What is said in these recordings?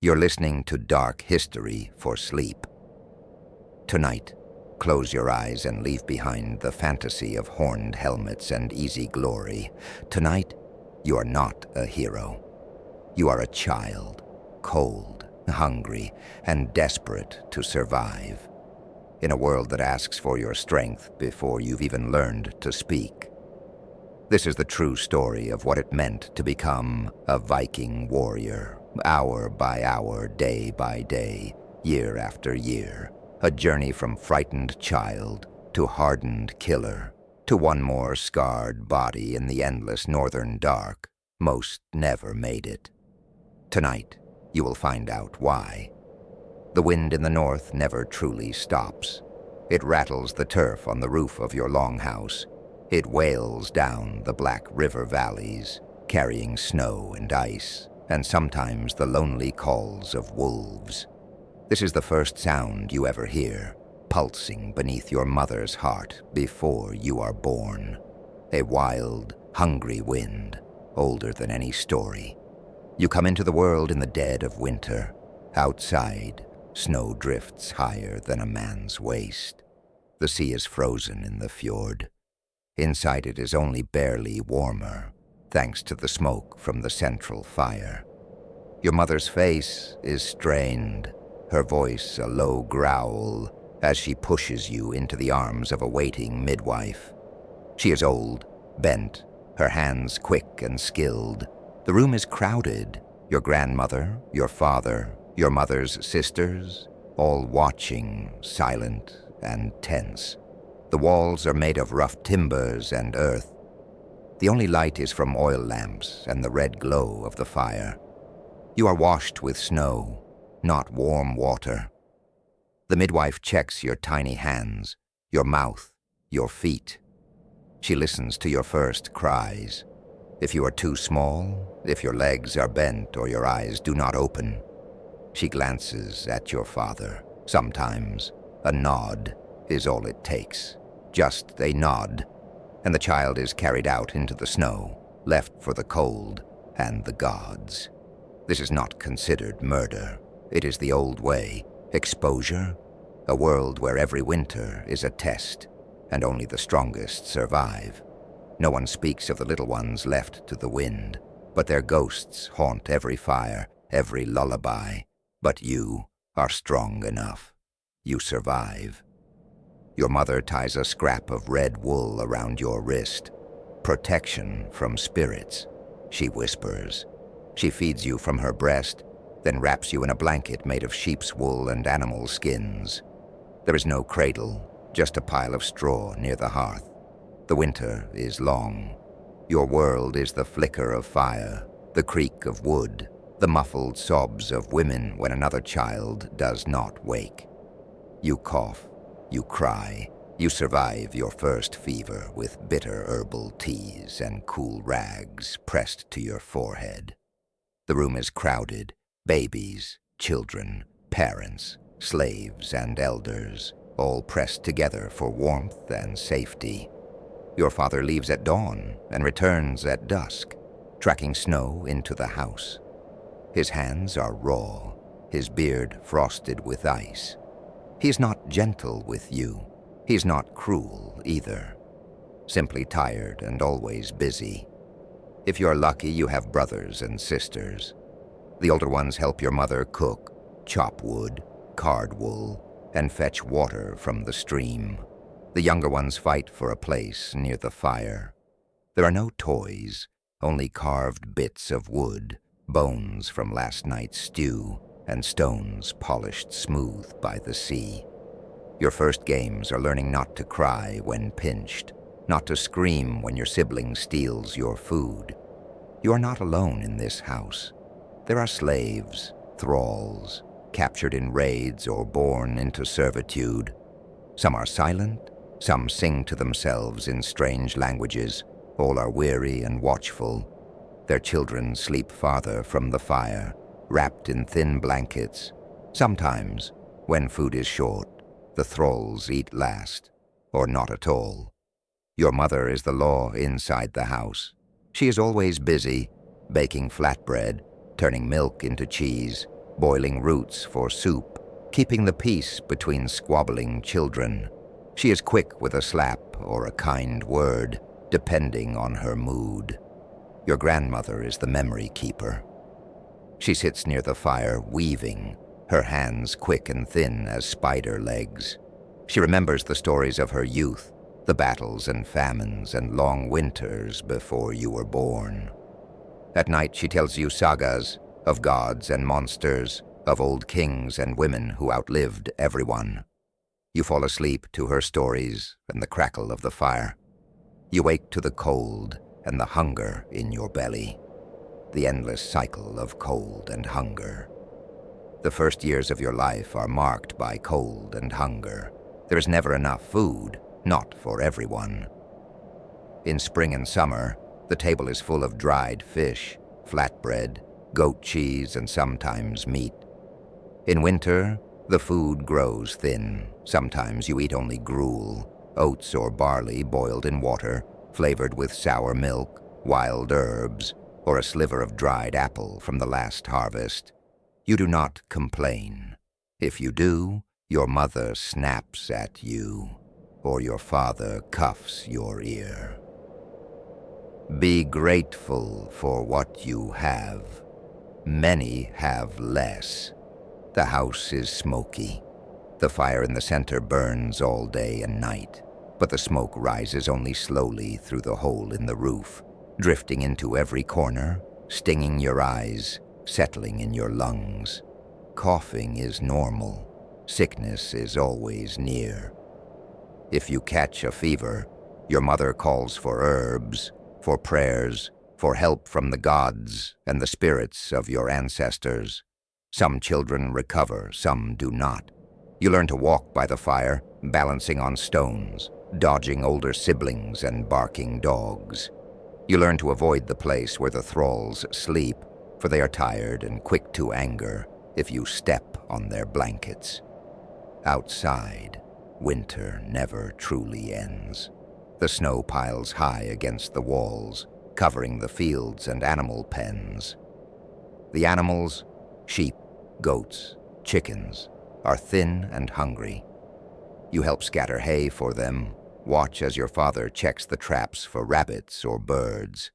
You're listening to dark history for sleep. Tonight, close your eyes and leave behind the fantasy of horned helmets and easy glory. Tonight, you are not a hero. You are a child, cold, hungry, and desperate to survive. In a world that asks for your strength before you've even learned to speak. This is the true story of what it meant to become a Viking warrior, hour by hour, day by day, year after year. A journey from frightened child to hardened killer, to one more scarred body in the endless northern dark. Most never made it. Tonight, you will find out why. The wind in the north never truly stops. It rattles the turf on the roof of your longhouse. It wails down the black river valleys, carrying snow and ice, and sometimes the lonely calls of wolves. This is the first sound you ever hear, pulsing beneath your mother's heart before you are born. A wild, hungry wind, older than any story. You come into the world in the dead of winter. Outside, snow drifts higher than a man's waist. The sea is frozen in the fjord. Inside it is only barely warmer, thanks to the smoke from the central fire. Your mother's face is strained, her voice a low growl as she pushes you into the arms of a waiting midwife. She is old, bent, her hands quick and skilled. The room is crowded. Your grandmother, your father, your mother's sisters, all watching, silent and tense. The walls are made of rough timbers and earth. The only light is from oil lamps and the red glow of the fire. You are washed with snow, not warm water. The midwife checks your tiny hands, your mouth, your feet. She listens to your first cries. If you are too small, if your legs are bent or your eyes do not open, she glances at your father. Sometimes a nod is all it takes. Just a nod, and the child is carried out into the snow, left for the cold and the gods. This is not considered murder. It is the old way. Exposure, a world where every winter is a test, and only the strongest survive. No one speaks of the little ones left to the wind, but their ghosts haunt every fire, every lullaby. But you are strong enough. You survive. Your mother ties a scrap of red wool around your wrist. Protection from spirits, she whispers. She feeds you from her breast, then wraps you in a blanket made of sheep's wool and animal skins. There is no cradle, just a pile of straw near the hearth. The winter is long. Your world is the flicker of fire, the creak of wood, the muffled sobs of women when another child does not wake. You cough, you cry, you survive your first fever with bitter herbal teas and cool rags pressed to your forehead. The room is crowded, babies, children, parents, slaves, and elders, all pressed together for warmth and safety. Your father leaves at dawn and returns at dusk, tracking snow into the house. His hands are raw, his beard frosted with ice. He is not gentle with you. He is not cruel either. Simply tired and always busy. If you're lucky, you have brothers and sisters. The older ones help your mother cook, chop wood, card wool, and fetch water from the stream. The younger ones fight for a place near the fire. There are no toys, only carved bits of wood, bones from last night's stew, and stones polished smooth by the sea. Your first games are learning not to cry when pinched, not to scream when your sibling steals your food. You are not alone in this house. There are slaves, thralls, captured in raids or born into servitude. Some are silent, some sing to themselves in strange languages. All are weary and watchful. Their children sleep farther from the fire, wrapped in thin blankets. Sometimes, when food is short, the thralls eat last, or not at all. Your mother is the law inside the house. She is always busy, baking flatbread, turning milk into cheese, boiling roots for soup, keeping the peace between squabbling children. She is quick with a slap or a kind word, depending on her mood. Your grandmother is the memory keeper. She sits near the fire, weaving, her hands quick and thin as spider legs. She remembers the stories of her youth, the battles and famines and long winters before you were born. At night she tells you sagas of gods and monsters, of old kings and women who outlived everyone. You fall asleep to her stories and the crackle of the fire. You wake to the cold and the hunger in your belly, the endless cycle of cold and hunger. The first years of your life are marked by cold and hunger. There is never enough food, not for everyone. In spring and summer, the table is full of dried fish, flatbread, goat cheese, and sometimes meat. In winter, the food grows thin. Sometimes you eat only gruel, oats or barley boiled in water, flavored with sour milk, wild herbs, or a sliver of dried apple from the last harvest. You do not complain. If you do, your mother snaps at you, or your father cuffs your ear. Be grateful for what you have. Many have less. The house is smoky. The fire in the center burns all day and night, but the smoke rises only slowly through the hole in the roof, drifting into every corner, stinging your eyes, settling in your lungs. Coughing is normal. Sickness is always near. If you catch a fever, your mother calls for herbs, for prayers, for help from the gods and the spirits of your ancestors. Some children recover, some do not. You learn to walk by the fire, balancing on stones, dodging older siblings and barking dogs. You learn to avoid the place where the thralls sleep, for they are tired and quick to anger if you step on their blankets. Outside, winter never truly ends. The snow piles high against the walls, covering the fields and animal pens. The animals, sheep, goats, chickens, are thin and hungry. You help scatter hay for them, watch as your father checks the traps for rabbits or birds.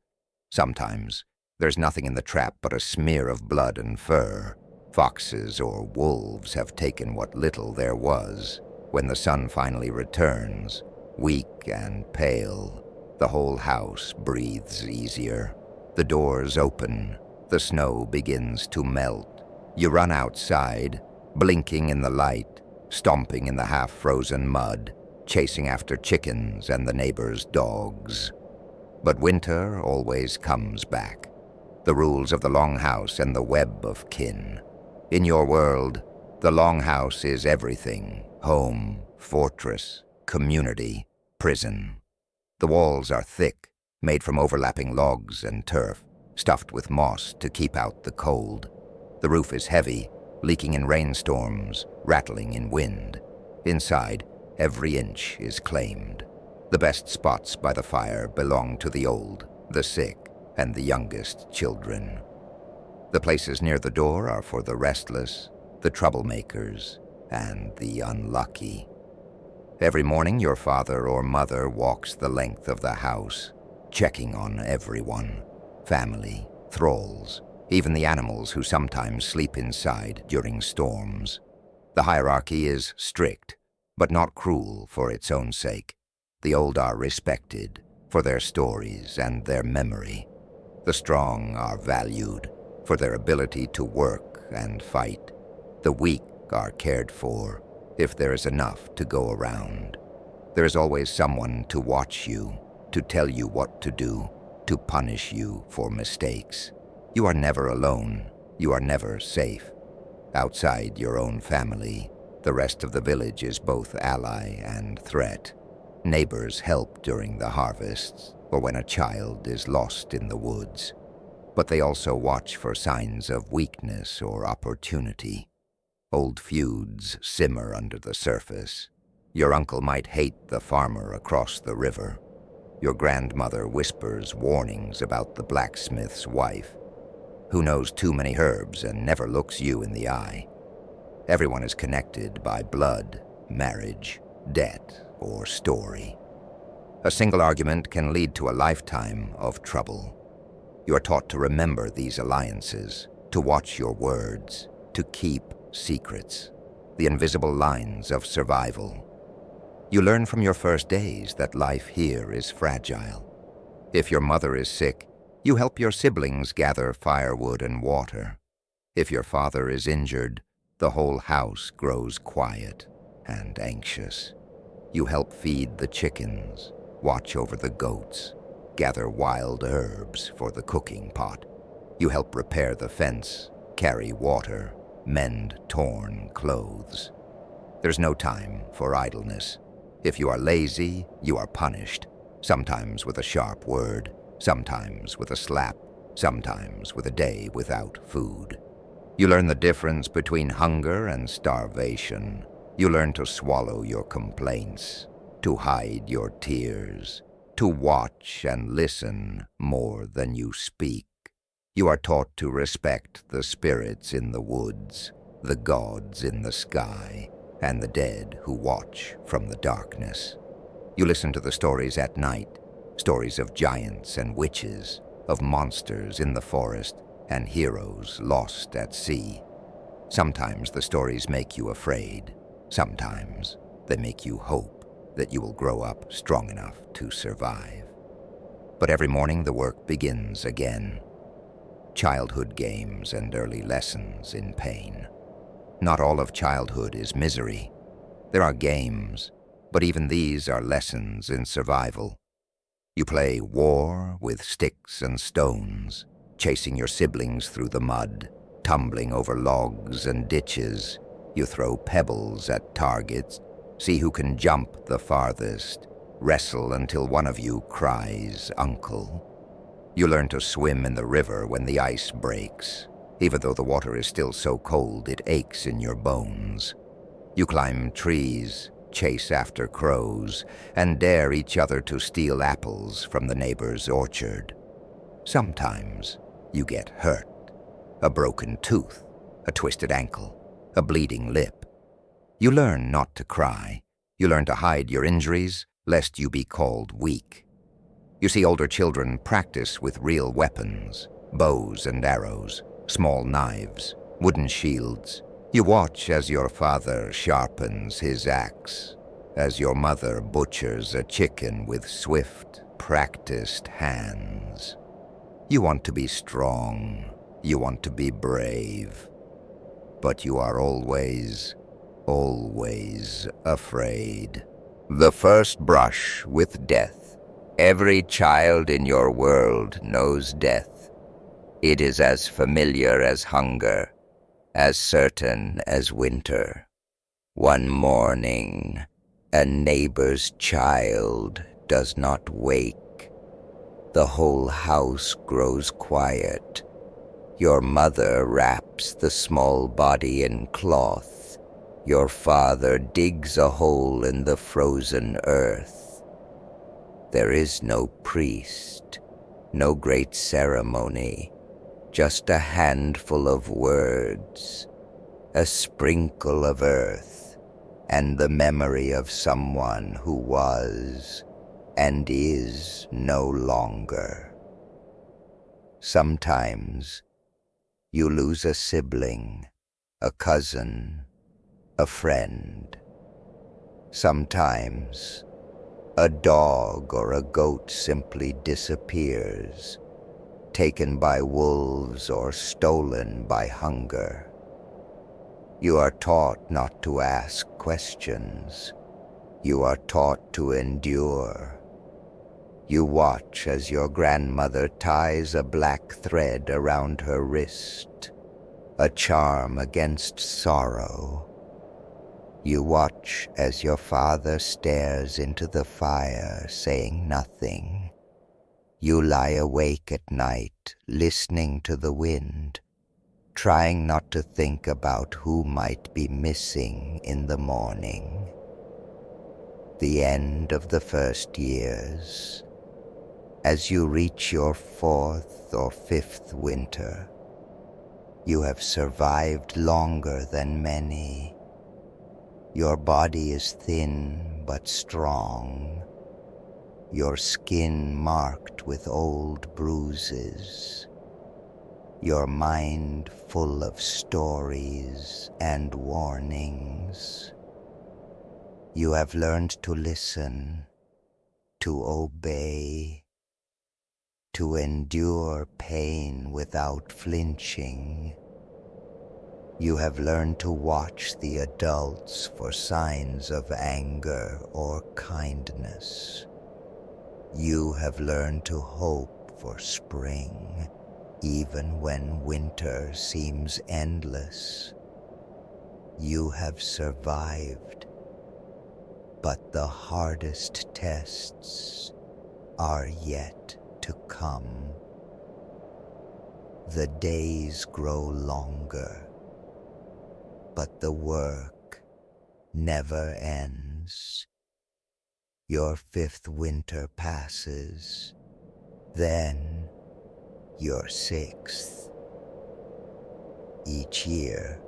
Sometimes, there's nothing in the trap but a smear of blood and fur. Foxes or wolves have taken what little there was. When the sun finally returns, weak and pale, the whole house breathes easier. The doors open, the snow begins to melt. You run outside, blinking in the light, stomping in the half-frozen mud, chasing after chickens and the neighbors' dogs. But winter always comes back. The rules of the longhouse and the web of kin. In your world, the longhouse is everything: home, fortress, community, prison. The walls are thick, made from overlapping logs and turf, stuffed with moss to keep out the cold. The roof is heavy, leaking in rainstorms, rattling in wind. Inside, every inch is claimed. The best spots by the fire belong to the old, the sick, and the youngest children. The places near the door are for the restless, the troublemakers, and the unlucky. Every morning your father or mother walks the length of the house, checking on everyone: family, thralls, even the animals who sometimes sleep inside during storms. The hierarchy is strict, but not cruel for its own sake. The old are respected for their stories and their memory. The strong are valued for their ability to work and fight. The weak are cared for if there is enough to go around. There is always someone to watch you, to tell you what to do, to punish you for mistakes. You are never alone. You are never safe. Outside your own family, the rest of the village is both ally and threat. Neighbors help during the harvests or when a child is lost in the woods. But they also watch for signs of weakness or opportunity. Old feuds simmer under the surface. Your uncle might hate the farmer across the river. Your grandmother whispers warnings about the blacksmith's wife. who knows too many herbs and never looks you in the eye. Everyone is connected by blood, marriage, debt, or story. A single argument can lead to a lifetime of trouble. You are taught to remember these alliances, to watch your words, to keep secrets, the invisible lines of survival. You learn from your first days that life here is fragile. If your mother is sick, you help your siblings gather firewood and water. If your father is injured, the whole house grows quiet and anxious. You help feed the chickens, watch over the goats, gather wild herbs for the cooking pot. You help repair the fence, carry water, mend torn clothes. There's no time for idleness. If you are lazy, you are punished, sometimes with a sharp word, sometimes with a slap, sometimes with a day without food. You learn the difference between hunger and starvation. You learn to swallow your complaints, to hide your tears, to watch and listen more than you speak. You are taught to respect the spirits in the woods, the gods in the sky, and the dead who watch from the darkness. You listen to the stories at night, stories of giants and witches, of monsters in the forest, and heroes lost at sea. Sometimes the stories make you afraid. Sometimes they make you hope that you will grow up strong enough to survive. But every morning the work begins again. Childhood games and early lessons in pain. Not all of childhood is misery. There are games, but even these are lessons in survival. You play war with sticks and stones, chasing your siblings through the mud, tumbling over logs and ditches. You throw pebbles at targets, see who can jump the farthest, wrestle until one of you cries, "Uncle." You learn to swim in the river when the ice breaks, even though the water is still so cold it aches in your bones. You climb trees, chase after crows, and dare each other to steal apples from the neighbor's orchard. Sometimes you get hurt. A broken tooth, a twisted ankle, a bleeding lip. You learn not to cry. You learn to hide your injuries, lest you be called weak. You see older children practice with real weapons, bows and arrows, small knives, wooden shields. You watch as your father sharpens his axe, as your mother butchers a chicken with swift, practiced hands. You want to be strong. You want to be brave. But you are always, always afraid. The first brush with death. Every child in your world knows death. It is as familiar as hunger, as certain as winter. One morning, a neighbor's child does not wake. The whole house grows quiet. Your mother wraps the small body in cloth. Your father digs a hole in the frozen earth. There is no priest, no great ceremony, just a handful of words, a sprinkle of earth, and the memory of someone who was and is no longer. Sometimes you lose a sibling, a cousin, a friend. Sometimes a dog or a goat simply disappears, taken by wolves or stolen by hunger. You are taught not to ask questions. You are taught to endure. You watch as your grandmother ties a black thread around her wrist, a charm against sorrow. You watch as your father stares into the fire, saying nothing. You lie awake at night, listening to the wind, trying not to think about who might be missing in the morning. The end of the first years. As you reach your fourth or fifth winter, You have survived longer than many. Your body is thin but strong, your skin marked with old bruises, your mind full of stories and warnings. You have learned to listen, to obey, to endure pain without flinching. You have learned to watch the adults for signs of anger or kindness. You have learned to hope for spring, even when winter seems endless. You have survived, but the hardest tests are yet to come. The days grow longer, but the work never ends. Your 5th winter passes, then your 6th. Each year,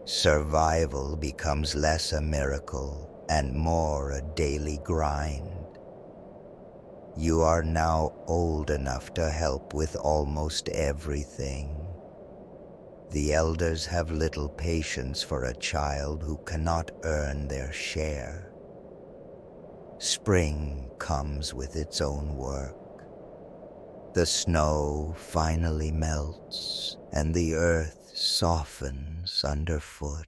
survival becomes less a miracle and more a daily grind. You are now old enough to help with almost everything. The elders have little patience for a child who cannot earn their share. Spring comes with its own work. The snow finally melts, and the earth softens underfoot.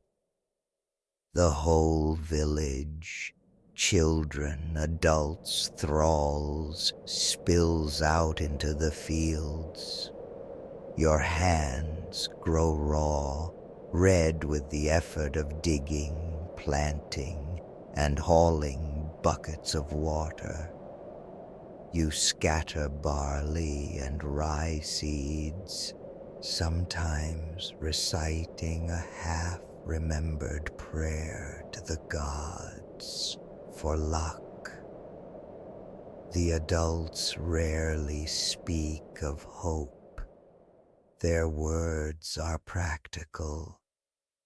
The whole village, children, adults, thralls, spills out into the fields. Your hands grow raw, red with the effort of digging, planting, and hauling buckets of water. You scatter barley and rye seeds, sometimes reciting a half-remembered prayer to the gods for luck. The adults rarely speak of hope. Their words are practical.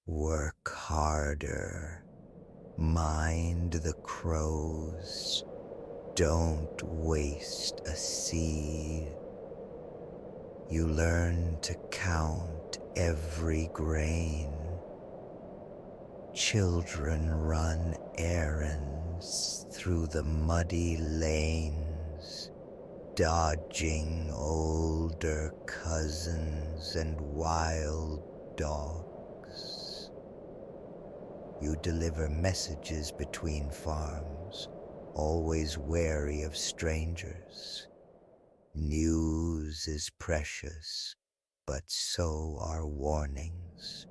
Work harder. Mind the crows. Don't waste a seed. You learn to count every grain. Children run errands through the muddy lanes, dodging older cousins and wild dogs. You deliver messages between farms, always wary of strangers. News is precious, but so are warnings.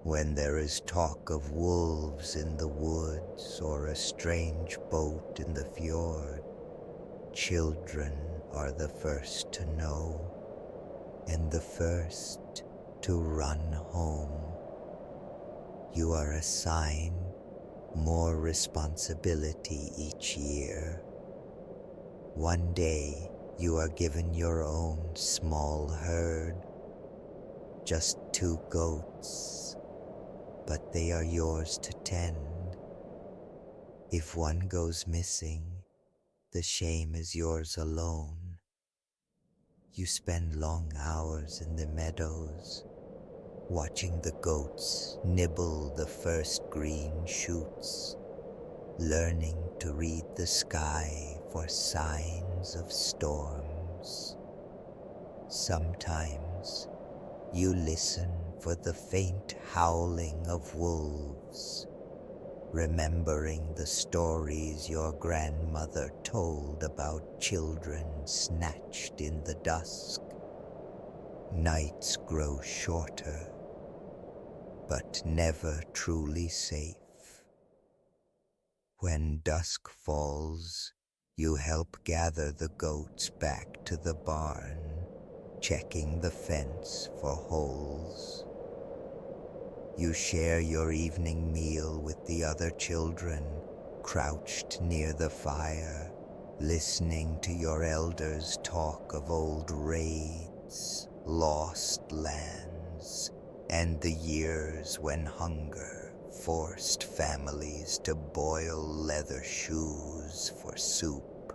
When there is talk of wolves in the woods or a strange boat in the fjord, children are the first to know and the first to run home. You are assigned more responsibility each year. One day you are given your own small herd, just 2 goats, but they are yours to tend. If one goes missing, the shame is yours alone. You spend long hours in the meadows, watching the goats nibble the first green shoots, learning to read the sky for signs of storms. Sometimes you listen for the faint howling of wolves, remembering the stories your grandmother told about children snatched in the dusk. Nights grow shorter, but never truly safe. When dusk falls, you help gather the goats back to the barn, checking the fence for holes. You share your evening meal with the other children, crouched near the fire, listening to your elders talk of old raids, lost lands, wars, and the years when hunger forced families to boil leather shoes for soup.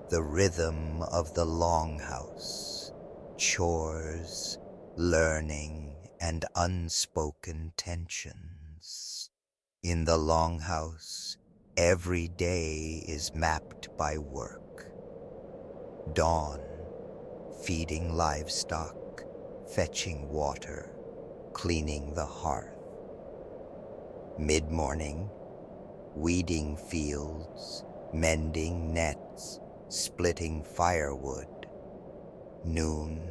The rhythm of the longhouse, chores, learning, and unspoken tensions. In the longhouse, every day is mapped by work. Dawn, feeding livestock, fetching water, cleaning the hearth. Mid-morning, weeding fields, mending nets, splitting firewood. Noon,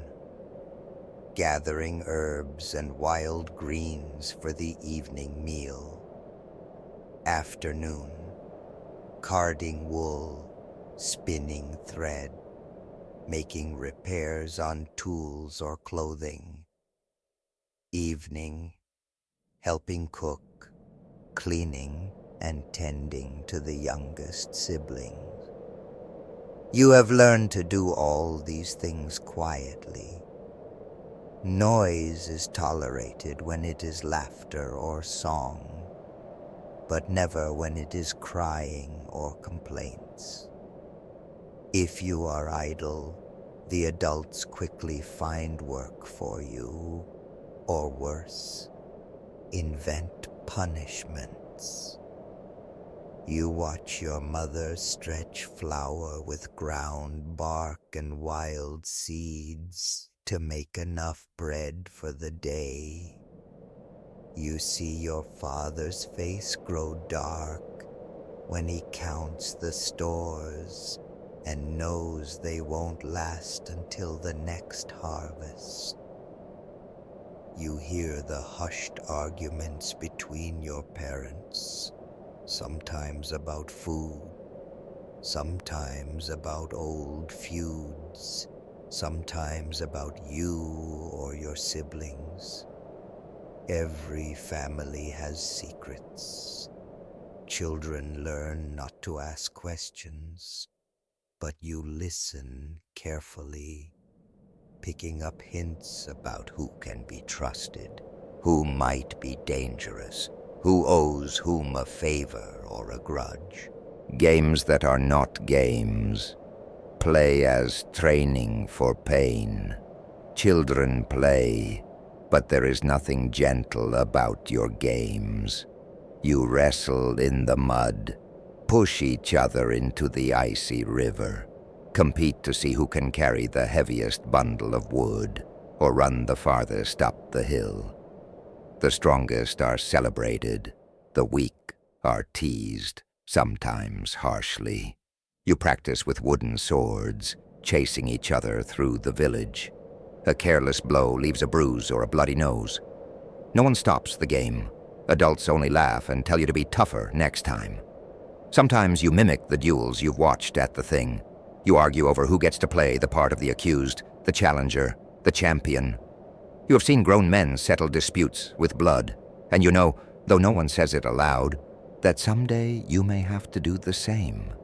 gathering herbs and wild greens for the evening meal. Afternoon, carding wool, spinning thread, making repairs on tools or clothing. Evening, helping cook, cleaning, and tending to the youngest siblings. You have learned to do all these things quietly. Noise is tolerated when it is laughter or song, but never when it is crying or complaints. If you are idle, the adults quickly find work for you, or worse, invent punishments. You watch your mother stretch flour with ground bark and wild seeds to make enough bread for the day. You see your father's face grow dark when he counts the stores and knows they won't last until the next harvest. You hear the hushed arguments between your parents, sometimes about food, sometimes about old feuds, sometimes about you or your siblings. Every family has secrets. Children learn not to ask questions, but you listen carefully, picking up hints about who can be trusted, who might be dangerous, who owes whom a favor or a grudge. Games that are not games. Play as training for pain. Children play, but there is nothing gentle about your games. You wrestle in the mud, push each other into the icy river, compete to see who can carry the heaviest bundle of wood or run the farthest up the hill. The strongest are celebrated, the weak are teased, sometimes harshly. You practice with wooden swords, chasing each other through the village. A careless blow leaves a bruise or a bloody nose. No one stops the game. Adults only laugh and tell you to be tougher next time. Sometimes you mimic the duels you've watched at the thing. You argue over who gets to play the part of the accused, the challenger, the champion. You have seen grown men settle disputes with blood, and you know, though no one says it aloud, that someday you may have to do the same.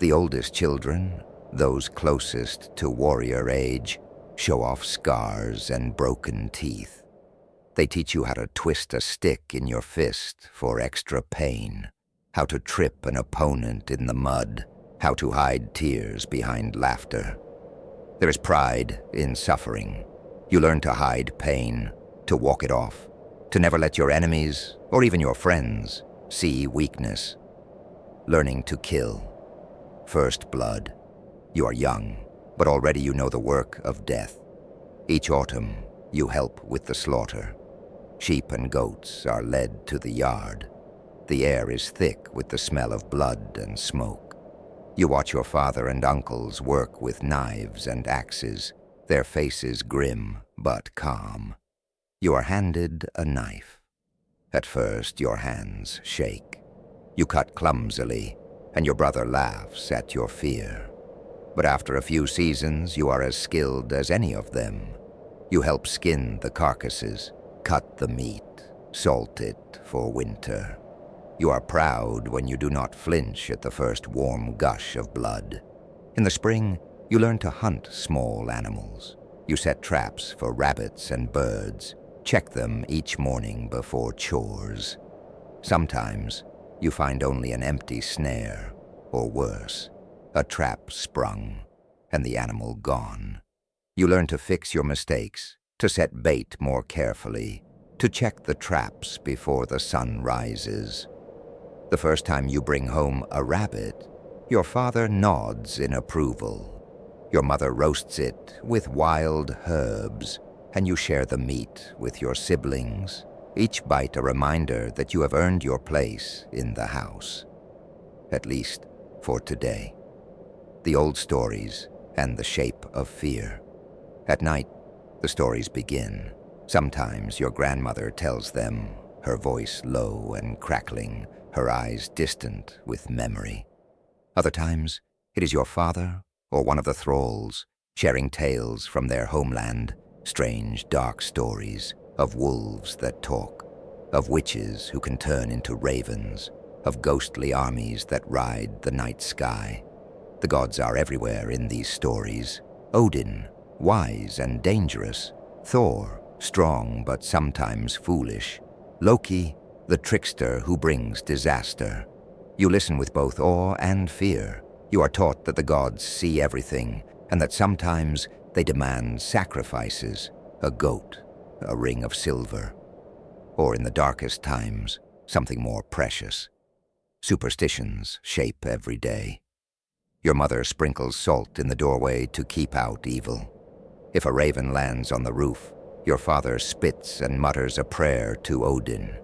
The oldest children, those closest to warrior age, show off scars and broken teeth. They teach you how to twist a stick in your fist for extra pain, how to trip an opponent in the mud, how to hide tears behind laughter. There is pride in suffering. You learn to hide pain, to walk it off, to never let your enemies, or even your friends, see weakness. Learning to kill. First blood. You are young, but already you know the work of death. Each autumn, you help with the slaughter. Sheep and goats are led to the yard. The air is thick with the smell of blood and smoke. You watch your father and uncles work with knives and axes, their faces grim but calm. You are handed a knife. At first, your hands shake. You cut clumsily, and your brother laughs at your fear. But after a few seasons, you are as skilled as any of them. You help skin the carcasses, cut the meat, salt it for winter. You are proud when you do not flinch at the first warm gush of blood. In the spring, you learn to hunt small animals. You set traps for rabbits and birds, check them each morning before chores. Sometimes you find only an empty snare, or worse, a trap sprung, and the animal gone. You learn to fix your mistakes, to set bait more carefully, to check the traps before the sun rises. The first time you bring home a rabbit, your father nods in approval. Your mother roasts it with wild herbs, and you share the meat with your siblings, each bite a reminder that you have earned your place in the house. At least for today. The old stories and the shape of fear. At night, the stories begin. Sometimes your grandmother tells them, her voice low and crackling, her eyes distant with memory. Other times, it is your father or one of the thralls, sharing tales from their homeland, strange, dark stories of wolves that talk, of witches who can turn into ravens, of ghostly armies that ride the night sky. The gods are everywhere in these stories. Odin, wise and dangerous. Thor, strong but sometimes foolish. Loki, the trickster who brings disaster. You listen with both awe and fear. You are taught that the gods see everything, and that sometimes they demand sacrifices, a goat, a ring of silver, or in the darkest times, something more precious. Superstitions shape every day. Your mother sprinkles salt in the doorway to keep out evil. If a raven lands on the roof, your father spits and mutters a prayer to Odin.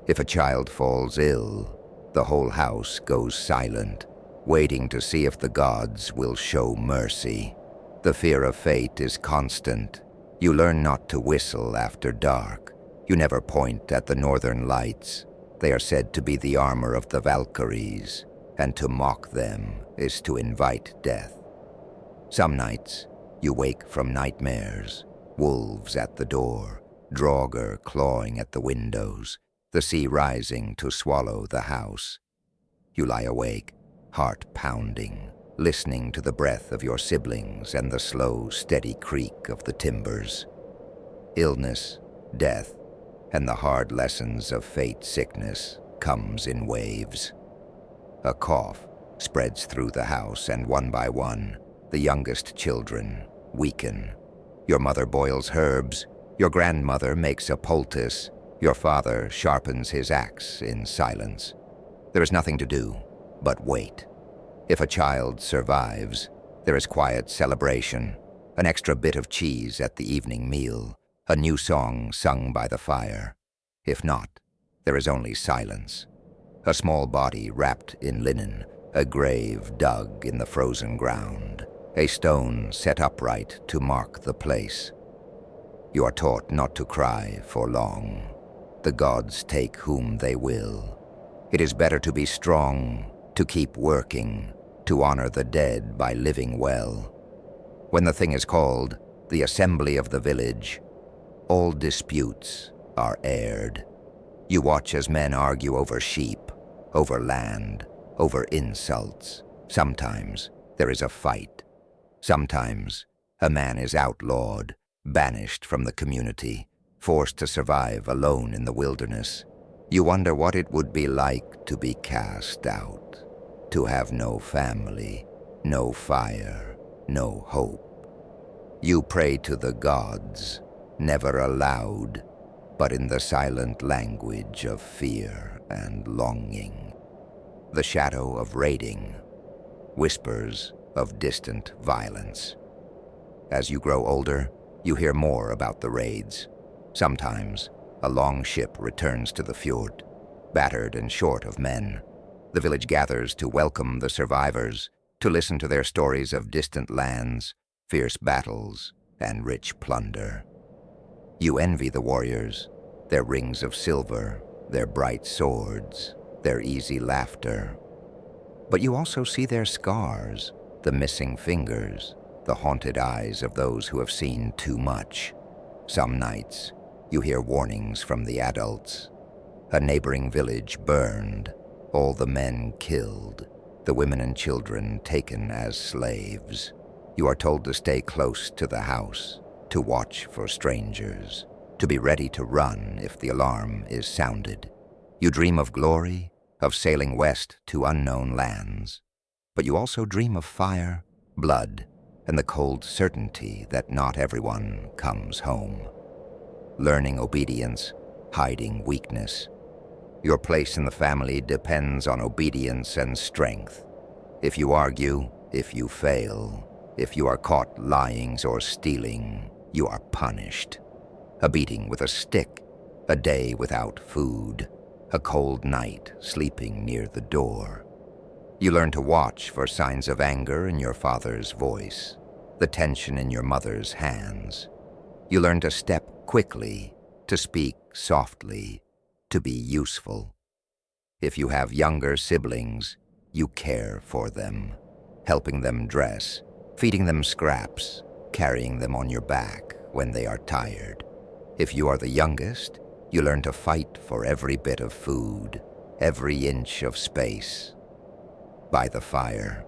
If a child falls ill, the whole house goes silent, waiting to see if the gods will show mercy. The fear of fate is constant. You learn not to whistle after dark. You never point at the northern lights. They are said to be the armor of the Valkyries, and to mock them is to invite death. Some nights, you wake from nightmares, wolves at the door, Draugr clawing at the windows, the sea rising to swallow the house. You lie awake, heart pounding, listening to the breath of your siblings and the slow, steady creak of the timbers. Illness, death, and the hard lessons of fate-sickness comes in waves. A cough spreads through the house, and one by one, the youngest children weaken. Your mother boils herbs, your grandmother makes a poultice, your father sharpens his axe in silence. There is nothing to do but wait. If a child survives, there is quiet celebration, an extra bit of cheese at the evening meal, a new song sung by the fire. If not, there is only silence. A small body wrapped in linen, a grave dug in the frozen ground, a stone set upright to mark the place. You are taught not to cry for long. The gods take whom they will. It is better to be strong, to keep working, to honor the dead by living well. When the thing is called the assembly of the village, all disputes are aired. You watch as men argue over sheep, over land, over insults. Sometimes there is a fight. Sometimes a man is outlawed, banished from the community, forced to survive alone in the wilderness. You wonder what it would be like to be cast out, to have no family, no fire, no hope. You pray to the gods, never aloud, but in the silent language of fear and longing. The shadow of raiding, whispers of distant violence. As you grow older, you hear more about the raids. Sometimes, a long ship returns to the fjord, battered and short of men. The village gathers to welcome the survivors, to listen to their stories of distant lands, fierce battles, and rich plunder. You envy the warriors, their rings of silver, their bright swords, their easy laughter. But you also see their scars, the missing fingers, the haunted eyes of those who have seen too much. Some nights, you hear warnings from the adults. A neighboring village burned, all the men killed, the women and children taken as slaves. You are told to stay close to the house, to watch for strangers, to be ready to run if the alarm is sounded. You dream of glory, of sailing west to unknown lands, but you also dream of fire, blood, and the cold certainty that not everyone comes home. Learning obedience, hiding weakness. Your place in the family depends on obedience and strength. If you argue, if you fail, if you are caught lying or stealing, you are punished. A beating with a stick, a day without food, a cold night sleeping near the door. You learn to watch for signs of anger in your father's voice, the tension in your mother's hands. You learn to step quickly, to speak softly, to be useful. If you have younger siblings, you care for them, helping them dress, feeding them scraps, carrying them on your back when they are tired. If you are the youngest, you learn to fight for every bit of food, every inch of space. By the fire,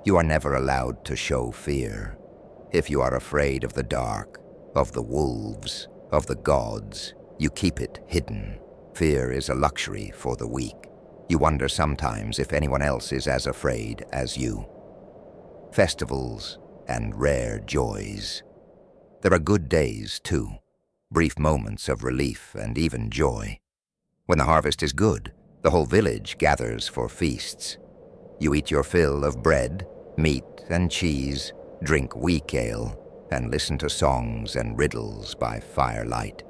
you are never allowed to show fear. If you are afraid of the dark, of the wolves, of the gods, you keep it hidden. Fear is a luxury for the weak. You wonder sometimes if anyone else is as afraid as you. Festivals and rare joys. There are good days, too, brief moments of relief and even joy. When the harvest is good, the whole village gathers for feasts. You eat your fill of bread, meat, and cheese, drink weak ale, and listen to songs and riddles by firelight.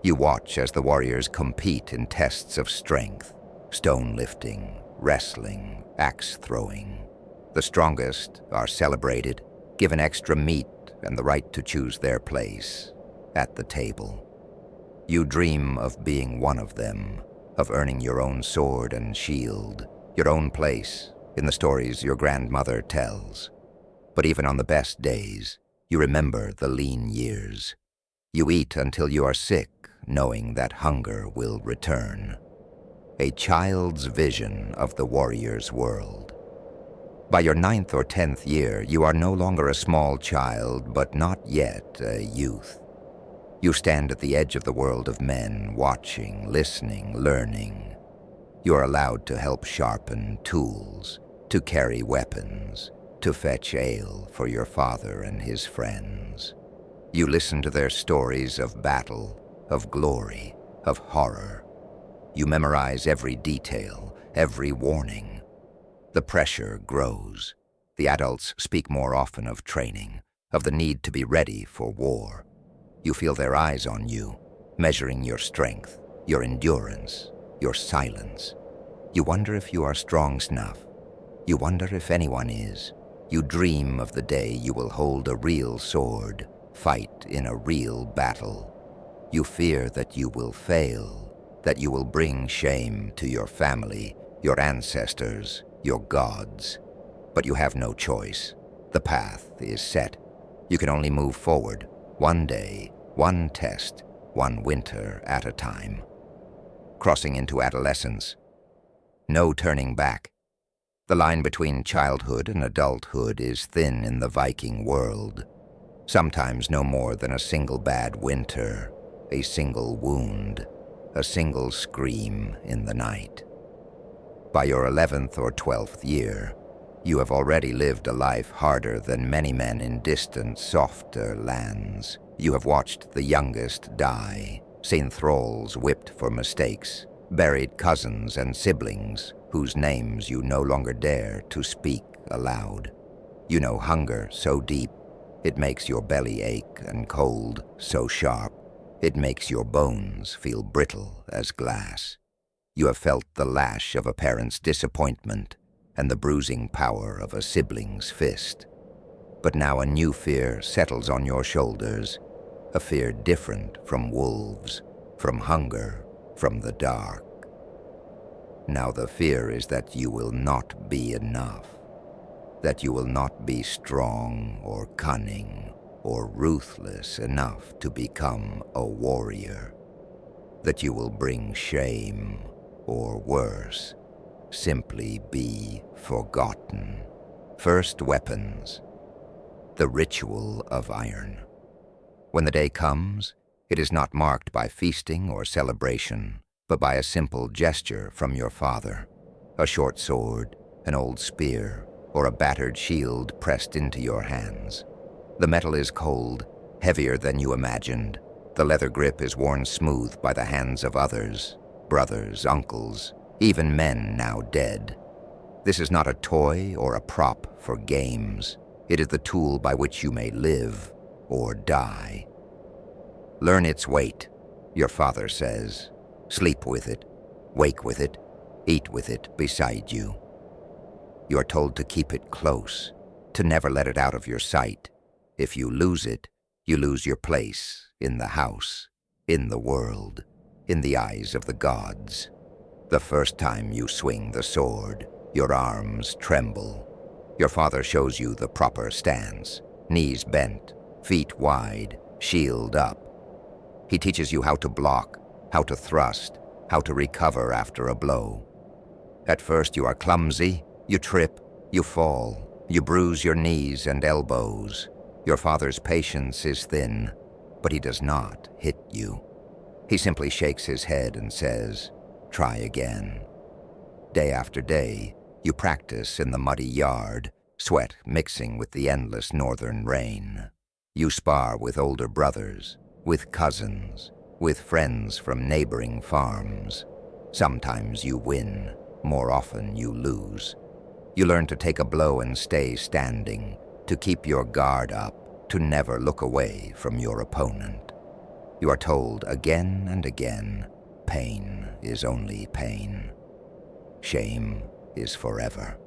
You watch as the warriors compete in tests of strength, stone lifting, wrestling, axe throwing. The strongest are celebrated, given extra meat and the right to choose their place at the table. You dream of being one of them, of earning your own sword and shield, your own place in the stories your grandmother tells. But even on the best days, you remember the lean years. You eat until you are sick, knowing that hunger will return. A child's vision of the warrior's world. By your 9th or 10th year, you are no longer a small child, but not yet a youth. You stand at the edge of the world of men, watching, listening, learning. You are allowed to help sharpen tools, to carry weapons, to fetch ale for your father and his friends. You listen to their stories of battle, of glory, of horror. You memorize every detail, every warning. The pressure grows. The adults speak more often of training, of the need to be ready for war. You feel their eyes on you, measuring your strength, your endurance, your silence. You wonder if you are strong enough. You wonder if anyone is. You dream of the day you will hold a real sword, fight in a real battle. You fear that you will fail, that you will bring shame to your family, your ancestors, your gods. But you have no choice. The path is set. You can only move forward, one day, one test, one winter at a time. Crossing into adolescence. No turning back. The line between childhood and adulthood is thin in the Viking world. Sometimes no more than a single bad winter, a single wound, a single scream in the night. By your 11th or 12th year, you have already lived a life harder than many men in distant, softer lands. You have watched the youngest die, seen thralls whipped for mistakes, buried cousins and siblings whose names you no longer dare to speak aloud. You know hunger so deep, it makes your belly ache, and cold so sharp, it makes your bones feel brittle as glass. You have felt the lash of a parent's disappointment and the bruising power of a sibling's fist. But now a new fear settles on your shoulders, a fear different from wolves, from hunger, from the dark. Now the fear is that you will not be enough, that you will not be strong or cunning or ruthless enough to become a warrior, that you will bring shame, or worse, simply be forgotten. First weapons, the ritual of iron. When the day comes, it is not marked by feasting or celebration, but by a simple gesture from your father. A short sword, an old spear, or a battered shield pressed into your hands. The metal is cold, heavier than you imagined. The leather grip is worn smooth by the hands of others, brothers, uncles, even men now dead. This is not a toy or a prop for games. It is the tool by which you may live or die. Learn its weight, your father says. Sleep with it, wake with it, eat with it beside you. You are told to keep it close, to never let it out of your sight. If you lose it, you lose your place in the house, in the world, in the eyes of the gods. The first time you swing the sword, your arms tremble. Your father shows you the proper stance, knees bent, feet wide, shield up. He teaches you how to block, how to thrust, how to recover after a blow. At first you are clumsy, you trip, you fall, you bruise your knees and elbows. Your father's patience is thin, but he does not hit you. He simply shakes his head and says, "Try again." Day after day, you practice in the muddy yard, sweat mixing with the endless northern rain. You spar with older brothers, with cousins, with friends from neighboring farms. Sometimes you win, more often you lose. You learn to take a blow and stay standing, to keep your guard up, to never look away from your opponent. You are told again and again, pain is only pain. Shame is forever.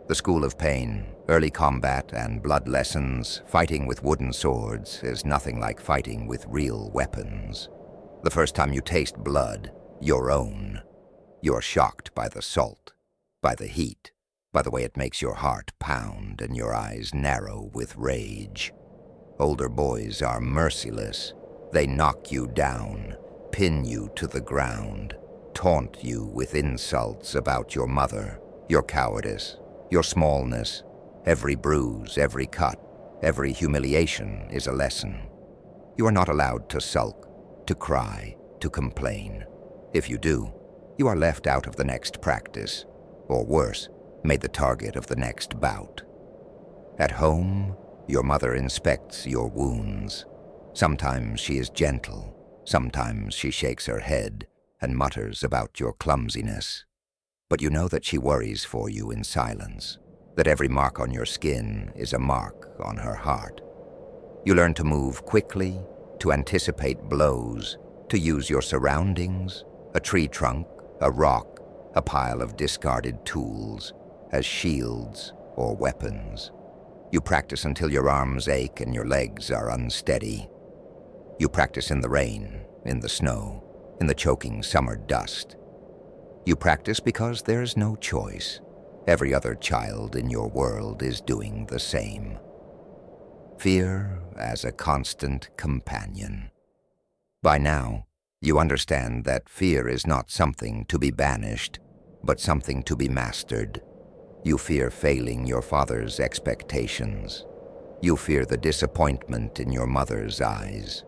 The school of pain, early combat and blood lessons, fighting with wooden swords is nothing like fighting with real weapons. The first time you taste blood, your own, you're shocked by the salt, by the heat, by the way it makes your heart pound and your eyes narrow with rage. Older boys are merciless. They knock you down, pin you to the ground, taunt you with insults about your mother, your cowardice, your smallness. Every bruise, every cut, every humiliation is a lesson. You are not allowed to sulk, to cry, to complain. If you do, you are left out of the next practice, or worse, made the target of the next bout. At home, your mother inspects your wounds. Sometimes she is gentle, sometimes she shakes her head and mutters about your clumsiness. But you know that she worries for you in silence, that every mark on your skin is a mark on her heart. You learn to move quickly, to anticipate blows, to use your surroundings, a tree trunk, a rock, a pile of discarded tools, as shields or weapons. You practice until your arms ache and your legs are unsteady. You practice in the rain, in the snow, in the choking summer dust. You practice because there's no choice. Every other child in your world is doing the same. Fear as a constant companion. By now, you understand that fear is not something to be banished, but something to be mastered. You fear failing your father's expectations. You fear the disappointment in your mother's eyes.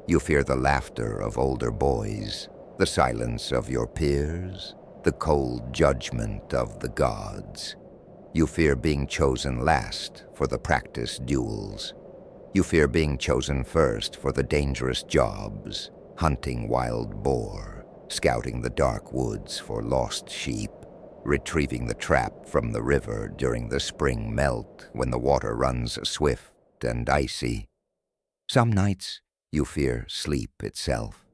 You fear the laughter of older boys, the silence of your peers, the cold judgment of the gods. You fear being chosen last for the practice duels. You fear being chosen first for the dangerous jobs, hunting wild boar, scouting the dark woods for lost sheep, retrieving the trap from the river during the spring melt when the water runs swift and icy. Some nights you fear sleep itself.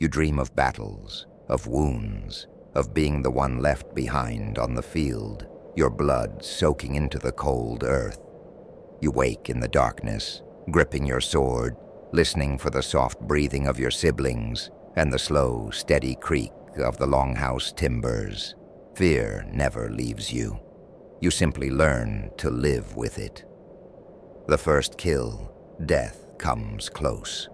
You dream of battles, of wounds, of being the one left behind on the field, your blood soaking into the cold earth. You wake in the darkness, gripping your sword, listening for the soft breathing of your siblings and the slow, steady creak of the longhouse timbers. Fear never leaves you. You simply learn to live with it. The first kill, death, comes close.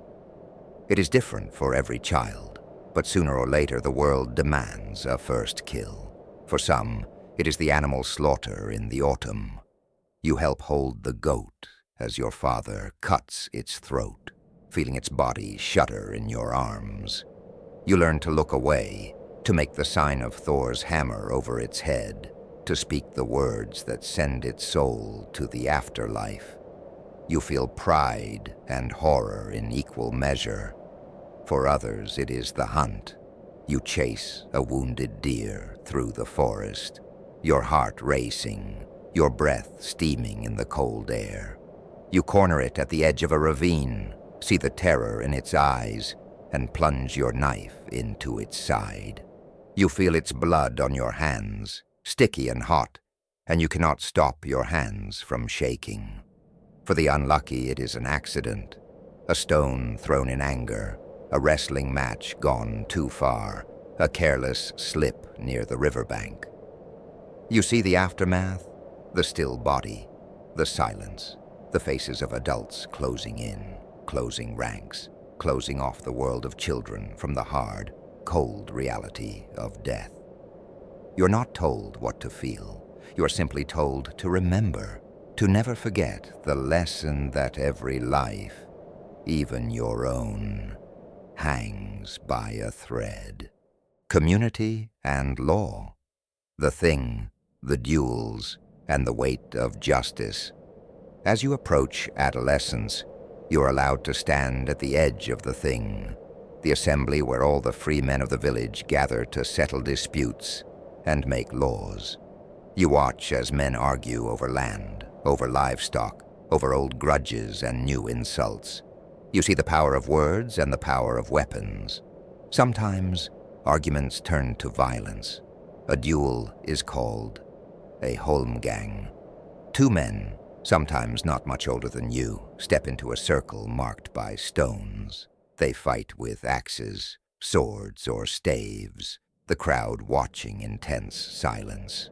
It is different for every child, but sooner or later the world demands a first kill. For some, it is the animal slaughter in the autumn. You help hold the goat as your father cuts its throat. feeling its body shudder in your arms. You learn to look away, to make the sign of Thor's hammer over its head, to speak the words that send its soul to the afterlife. You feel pride and horror in equal measure. For others, it is the hunt. You chase a wounded deer through the forest, your heart racing, your breath steaming in the cold air. You corner it at the edge of a ravine, see the terror in its eyes, and plunge your knife into its side. You feel its blood on your hands, sticky and hot, and you cannot stop your hands from shaking. For the unlucky, it is an accident, a stone thrown in anger, a wrestling match gone too far, a careless slip near the riverbank. You see the aftermath, the still body, the silence, the faces of adults closing in, closing ranks, closing off the world of children from the hard, cold reality of death. You're not told what to feel. You're simply told to remember, to never forget the lesson that every life, even your own, hangs by a thread. Community and law, the thing, the duels, and the weight of justice. As you approach adolescence, you are allowed to stand at the edge of the thing, the assembly where all the free men of the village gather to settle disputes and make laws. You watch as men argue over land, over livestock, over old grudges and new insults. You see the power of words and the power of weapons. Sometimes arguments turn to violence. A duel is called a holmgang. Two men, sometimes not much older than you, step into a circle marked by stones. They fight with axes, swords, or staves, the crowd watching in tense silence.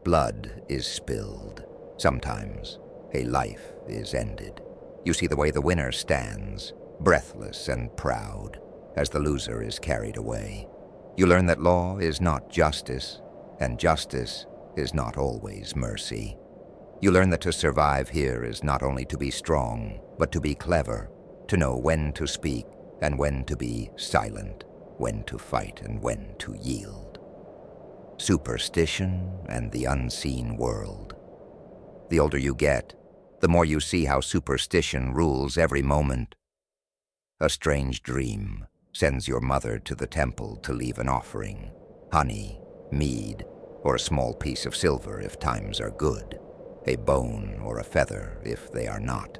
Blood is spilled. Sometimes a life is ended. You see the way the winner stands, breathless and proud, as the loser is carried away. You learn that law is not justice, and justice is not always mercy. You learn that to survive here is not only to be strong, but to be clever, to know when to speak and when to be silent, when to fight and when to yield. Superstition and the unseen world. The older you get, the more you see how superstition rules every moment. A strange dream sends your mother to the temple to leave an offering, honey, mead, or a small piece of silver if times are good, a bone or a feather if they are not.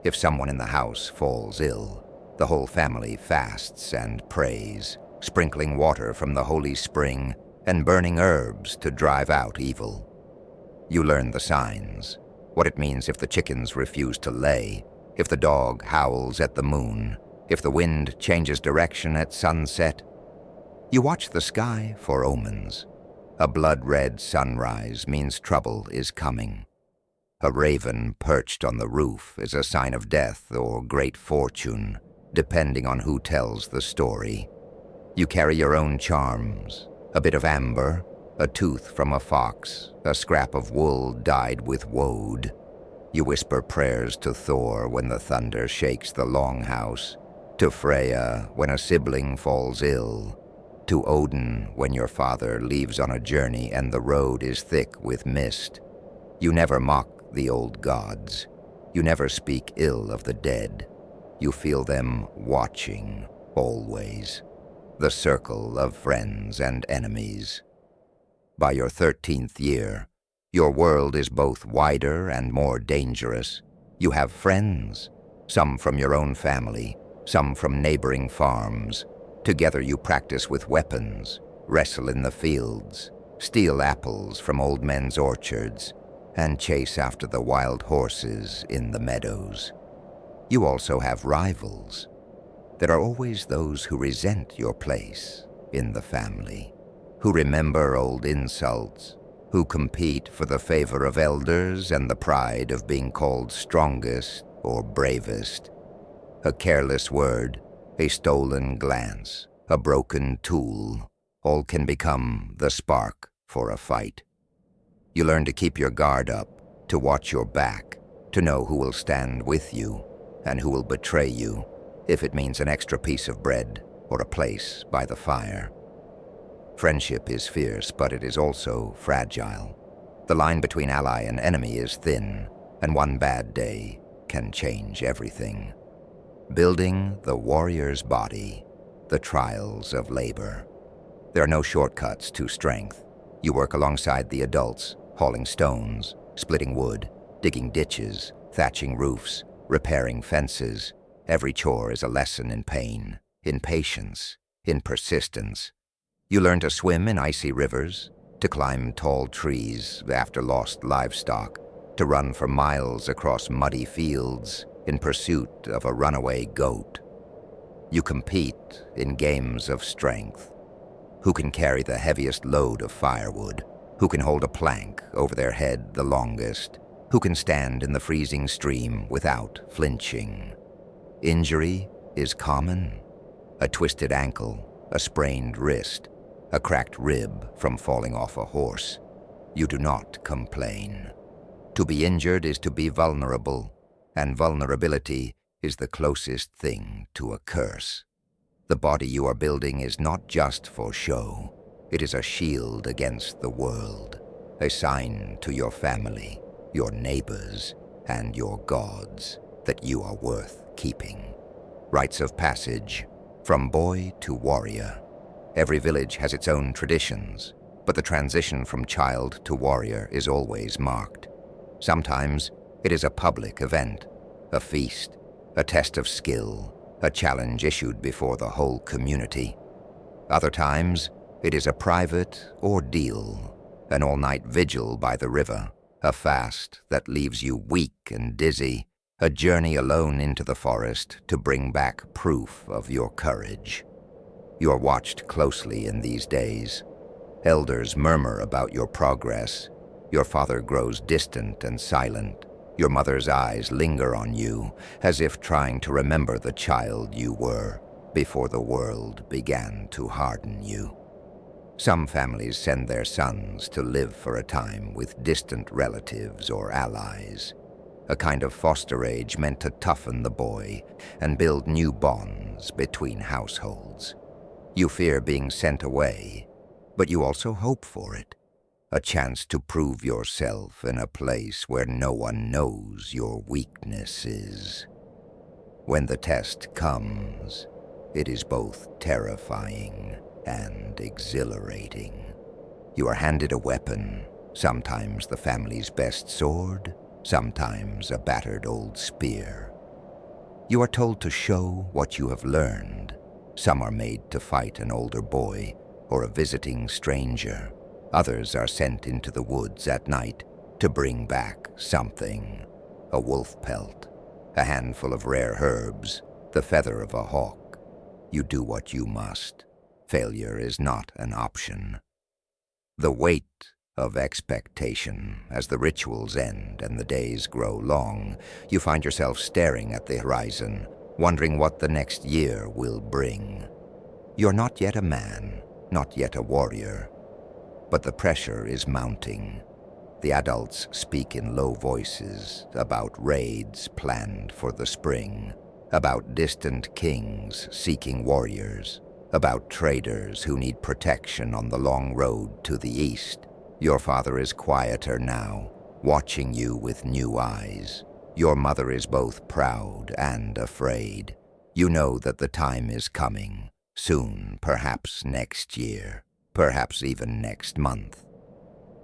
If someone in the house falls ill, the whole family fasts and prays, sprinkling water from the holy spring and burning herbs to drive out evil. You learn the signs, what it means if the chickens refuse to lay, if the dog howls at the moon, if the wind changes direction at sunset. You watch the sky for omens. A blood-red sunrise means trouble is coming. A raven perched on the roof is a sign of death or great fortune, depending on who tells the story. You carry your own charms, a bit of amber, a tooth from a fox, a scrap of wool dyed with woad. You whisper prayers to Thor when the thunder shakes the longhouse, to Freya when a sibling falls ill, to Odin when your father leaves on a journey and the road is thick with mist. You never mock the old gods. You never speak ill of the dead. You feel them watching, always. The circle of friends and enemies. By your 13th year, your world is both wider and more dangerous. You have friends, some from your own family, some from neighboring farms. Together you practice with weapons, wrestle in the fields, steal apples from old men's orchards, and chase after the wild horses in the meadows. You also have rivals. There are always those who resent your place in the family, who remember old insults, who compete for the favor of elders and the pride of being called strongest or bravest. A careless word, a stolen glance, a broken tool, all can become the spark for a fight. You learn to keep your guard up, to watch your back, to know who will stand with you, and who will betray you if it means an extra piece of bread or a place by the fire. Friendship is fierce, but it is also fragile. The line between ally and enemy is thin, and one bad day can change everything. Building the warrior's body, the trials of labor. There are no shortcuts to strength. You work alongside the adults, hauling stones, splitting wood, digging ditches, thatching roofs, repairing fences. Every chore is a lesson in pain, in patience, in persistence. You learn to swim in icy rivers, to climb tall trees after lost livestock, to run for miles across muddy fields in pursuit of a runaway goat. You compete in games of strength. Who can carry the heaviest load of firewood? Who can hold a plank over their head the longest? Who can stand in the freezing stream without flinching? Injury is common. A twisted ankle, a sprained wrist, a cracked rib from falling off a horse. You do not complain. To be injured is to be vulnerable, and vulnerability is the closest thing to a curse. The body you are building is not just for show. It is a shield against the world, a sign to your family, your neighbors, and your gods that you are worth keeping. Rites of passage, from boy to warrior. Every village has its own traditions, but the transition from child to warrior is always marked. Sometimes it is a public event, a feast, a test of skill, a challenge issued before the whole community. Other times, it is a private ordeal, an all-night vigil by the river, a fast that leaves you weak and dizzy, a journey alone into the forest to bring back proof of your courage. You are watched closely in these days. Elders murmur about your progress. Your father grows distant and silent. Your mother's eyes linger on you, as if trying to remember the child you were before the world began to harden you. Some families send their sons to live for a time with distant relatives or allies, a kind of foster age meant to toughen the boy and build new bonds between households. You fear being sent away, but you also hope for it, a chance to prove yourself in a place where no one knows your weaknesses. When the test comes, it is both terrifying and exhilarating. You are handed a weapon, sometimes the family's best sword, sometimes a battered old spear. You are told to show what you have learned. Some are made to fight an older boy or a visiting stranger. Others are sent into the woods at night to bring back something, a wolf pelt, a handful of rare herbs, the feather of a hawk. You do what you must. Failure is not an option. The weight of expectation. As the rituals end and the days grow long, you find yourself staring at the horizon, wondering what the next year will bring. You're not yet a man, not yet a warrior, but the pressure is mounting. The adults speak in low voices about raids planned for the spring, about distant kings seeking warriors, about traders who need protection on the long road to the east. Your father is quieter now, watching you with new eyes. Your mother is both proud and afraid. You know that the time is coming, soon, perhaps next year, perhaps even next month,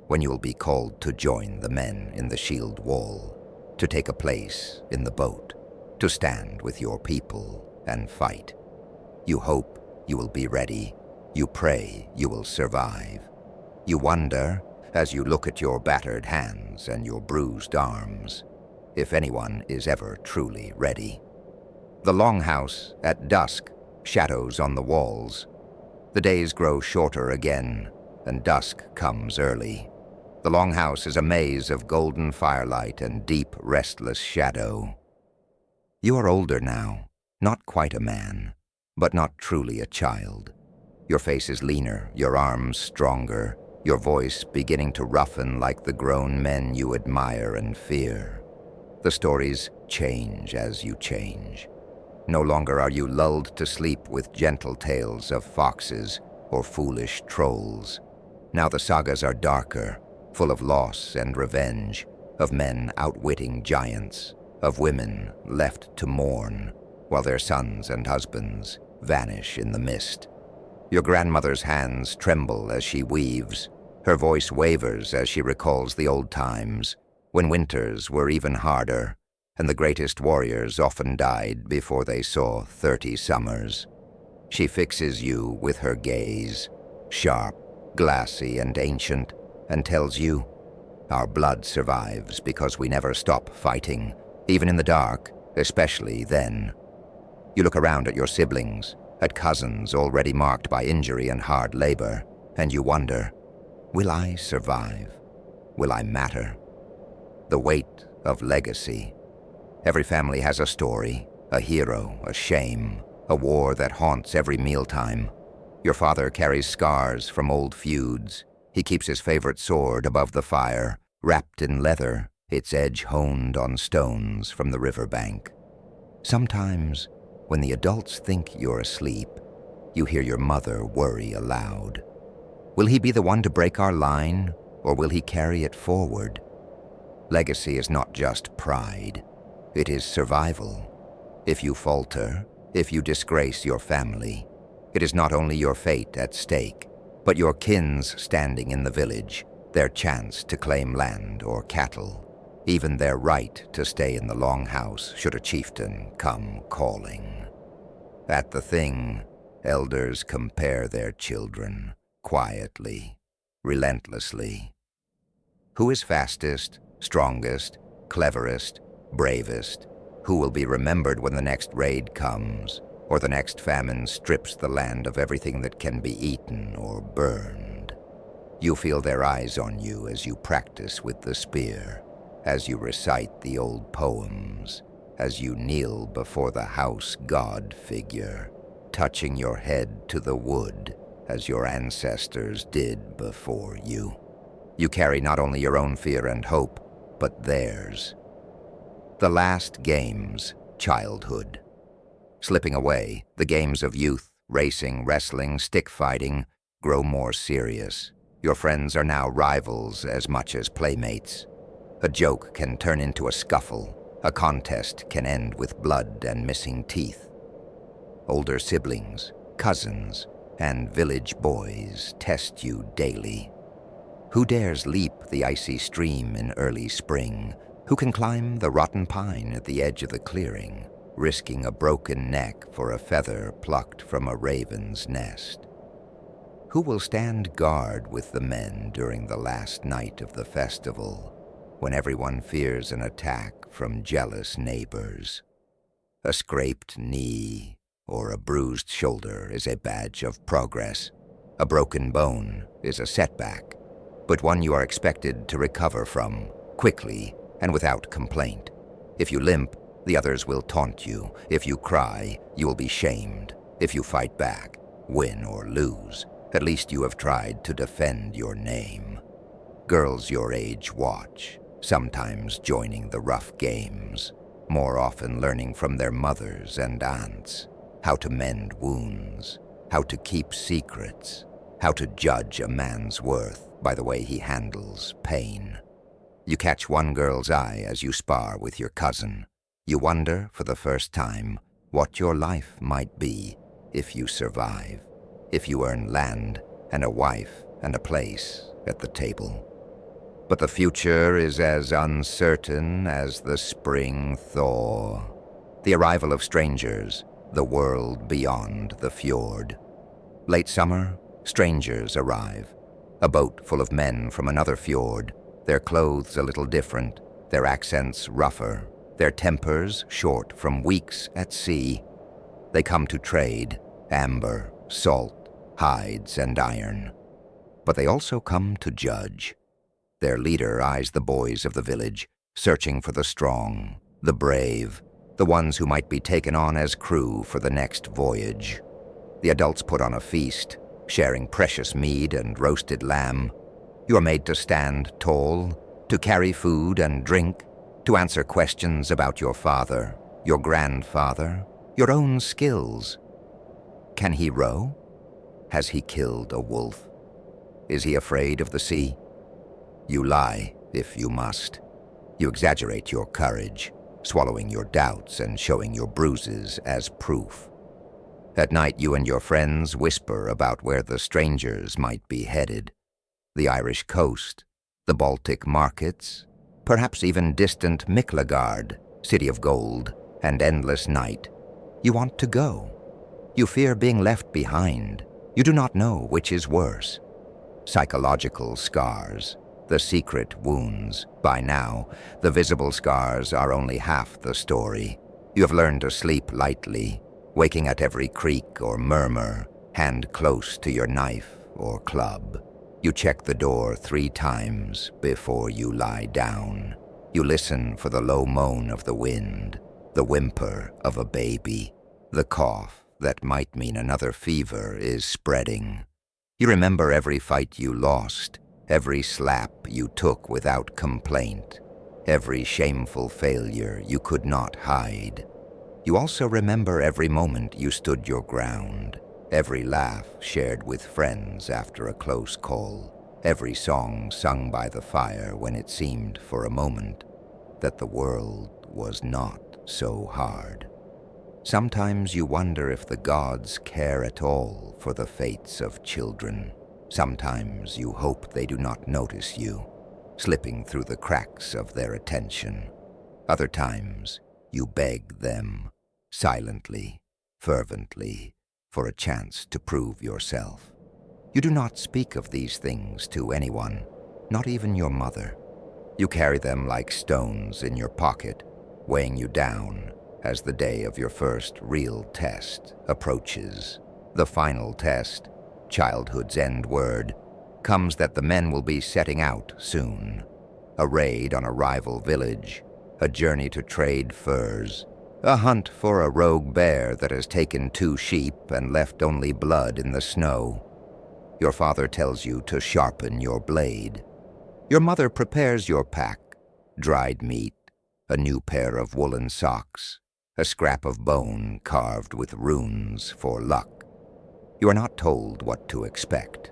when you will be called to join the men in the shield wall, to take a place in the boat, to stand with your people and fight. You hope you will be ready. You pray you will survive. You wonder, as you look at your battered hands and your bruised arms, if anyone is ever truly ready. The longhouse at dusk, shadows on the walls. The days grow shorter again, and dusk comes early. The longhouse is a maze of golden firelight and deep, restless shadow. You are older now, not quite a man, but not truly a child. Your face is leaner, your arms stronger, your voice beginning to roughen like the grown men you admire and fear. The stories change as you change. No longer are you lulled to sleep with gentle tales of foxes or foolish trolls. Now the sagas are darker, full of loss and revenge, of men outwitting giants, of women left to mourn, while their sons and husbands vanish in the mist. Your grandmother's hands tremble as she weaves. Her voice wavers as she recalls the old times, when winters were even harder, and the greatest warriors often died before they saw 30 summers. She fixes you with her gaze, sharp, glassy, and ancient, and tells you, our blood survives because we never stop fighting, even in the dark, especially then. You look around at your siblings, at cousins already marked by injury and hard labor, and you wonder, will I survive? Will I matter? The weight of legacy. Every family has a story, a hero, a shame, a war that haunts every mealtime. Your father carries scars from old feuds. He keeps his favorite sword above the fire, wrapped in leather, its edge honed on stones from the riverbank. Sometimes, when the adults think you're asleep, you hear your mother worry aloud. Will he be the one to break our line, or will he carry it forward? Legacy is not just pride. It is survival. If you falter, if you disgrace your family, it is not only your fate at stake, but your kin's standing in the village, their chance to claim land or cattle, even their right to stay in the longhouse should a chieftain come calling. At the thing, elders compare their children, quietly, relentlessly. Who is fastest, strongest, cleverest, bravest? Who will be remembered when the next raid comes, or the next famine strips the land of everything that can be eaten or burned? You feel their eyes on you as you practice with the spear, as you recite the old poems, as you kneel before the house god figure, touching your head to the wood as your ancestors did before you. You carry not only your own fear and hope, but theirs. The last games, childhood. Slipping away, the games of youth, racing, wrestling, stick fighting, grow more serious. Your friends are now rivals as much as playmates. A joke can turn into a scuffle. A contest can end with blood and missing teeth. Older siblings, cousins, and village boys test you daily. Who dares leap the icy stream in early spring? Who can climb the rotten pine at the edge of the clearing, risking a broken neck for a feather plucked from a raven's nest? Who will stand guard with the men during the last night of the festival, when everyone fears an attack from jealous neighbors? A scraped knee or a bruised shoulder is a badge of progress. A broken bone is a setback, but one you are expected to recover from, quickly and without complaint. If you limp, the others will taunt you. If you cry, you will be shamed. If you fight back, win or lose, at least you have tried to defend your name. Girls your age watch, sometimes joining the rough games, more often learning from their mothers and aunts how to mend wounds, how to keep secrets, how to judge a man's worth by the way he handles pain. You catch one girl's eye as you spar with your cousin. You wonder for the first time what your life might be if you survive, if you earn land and a wife and a place at the table. But the future is as uncertain as the spring thaw. The arrival of strangers, the world beyond the fjord. Late summer, strangers arrive. A boat full of men from another fjord, their clothes a little different, their accents rougher, their tempers short from weeks at sea. They come to trade, amber, salt, hides, and iron. But they also come to judge. Their leader eyes the boys of the village, searching for the strong, the brave, the ones who might be taken on as crew for the next voyage. The adults put on a feast, sharing precious mead and roasted lamb. You are made to stand tall, to carry food and drink, to answer questions about your father, your grandfather, your own skills. Can he row? Has he killed a wolf? Is he afraid of the sea? You lie if you must. You exaggerate your courage, swallowing your doubts and showing your bruises as proof. At night, you and your friends whisper about where the strangers might be headed. The Irish coast, the Baltic markets, perhaps even distant Miklagard, city of gold and endless night. You want to go. You fear being left behind. You do not know which is worse. Psychological scars, the secret wounds. By now, the visible scars are only half the story. You have learned to sleep lightly, waking at every creak or murmur, hand close to your knife or club. You check the door 3 times before you lie down. You listen for the low moan of the wind, the whimper of a baby, the cough that might mean another fever is spreading. You remember every fight you lost, every slap you took without complaint, every shameful failure you could not hide. You also remember every moment you stood your ground, every laugh shared with friends after a close call, every song sung by the fire when it seemed for a moment that the world was not so hard. Sometimes you wonder if the gods care at all for the fates of children. Sometimes you hope they do not notice you, slipping through the cracks of their attention. Other times you beg them, silently, fervently, for a chance to prove yourself. You do not speak of these things to anyone, not even your mother. You carry them like stones in your pocket, weighing you down as the day of your first real test approaches. The final test, childhood's end word, comes that the men will be setting out soon. A raid on a rival village, a journey to trade furs, a hunt for a rogue bear that has taken 2 sheep and left only blood in the snow. Your father tells you to sharpen your blade. Your mother prepares your pack, dried meat, a new pair of woolen socks, a scrap of bone carved with runes for luck. You are not told what to expect.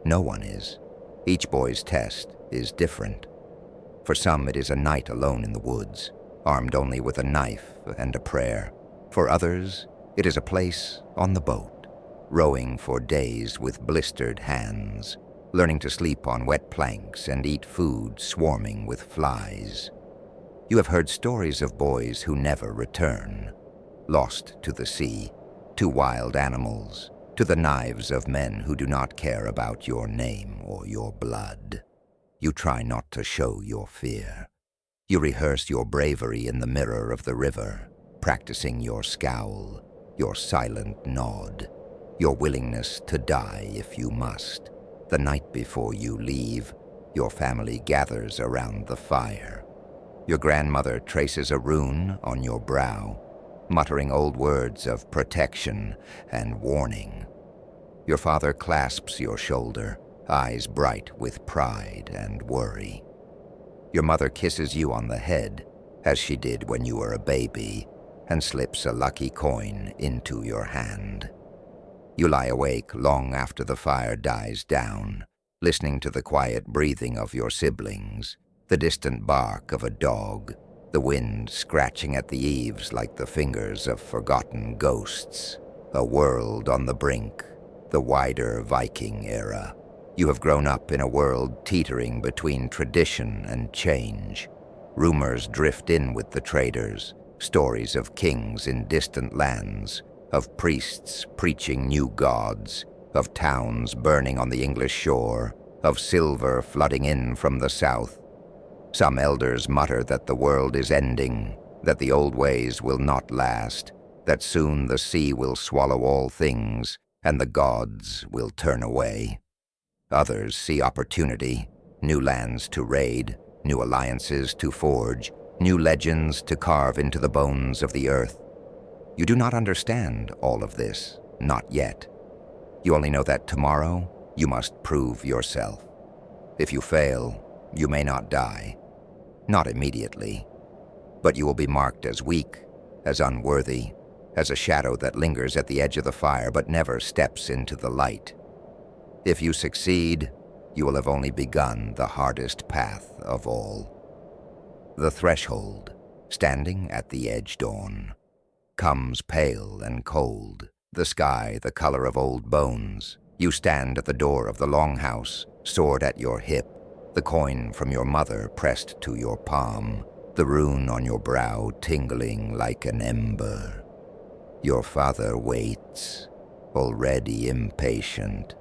No one is. Each boy's test is different. For some, it is a night alone in the woods, armed only with a knife and a prayer. For others, it is a place on the boat, rowing for days with blistered hands, learning to sleep on wet planks and eat food swarming with flies. You have heard stories of boys who never return, lost to the sea, to wild animals, to the knives of men who do not care about your name or your blood. You try not to show your fear. You rehearse your bravery in the mirror of the river, practicing your scowl, your silent nod, your willingness to die if you must. The night before you leave, your family gathers around the fire. Your grandmother traces a rune on your brow, muttering old words of protection and warning. Your father clasps your shoulder, eyes bright with pride and worry. Your mother kisses you on the head, as she did when you were a baby, and slips a lucky coin into your hand. You lie awake long after the fire dies down, listening to the quiet breathing of your siblings, the distant bark of a dog, the wind scratching at the eaves like the fingers of forgotten ghosts. A world on the brink, the wider Viking era. You have grown up in a world teetering between tradition and change. Rumors drift in with the traders, stories of kings in distant lands, of priests preaching new gods, of towns burning on the English shore, of silver flooding in from the south. Some elders mutter that the world is ending, that the old ways will not last, that soon the sea will swallow all things, and the gods will turn away. Others see opportunity, new lands to raid, new alliances to forge, new legends to carve into the bones of the earth. You do not understand all of this, not yet. You only know that tomorrow you must prove yourself. If you fail, you may not die. Not immediately. but you will be marked as weak, as unworthy, as a shadow that lingers at the edge of the fire but never steps into the light. If you succeed, you will have only begun the hardest path of all. The threshold, standing at the edge dawn, comes pale and cold, the sky the color of old bones. You stand at the door of the longhouse, sword at your hip, the coin from your mother pressed to your palm, the rune on your brow tingling like an ember. Your father waits, already impatient.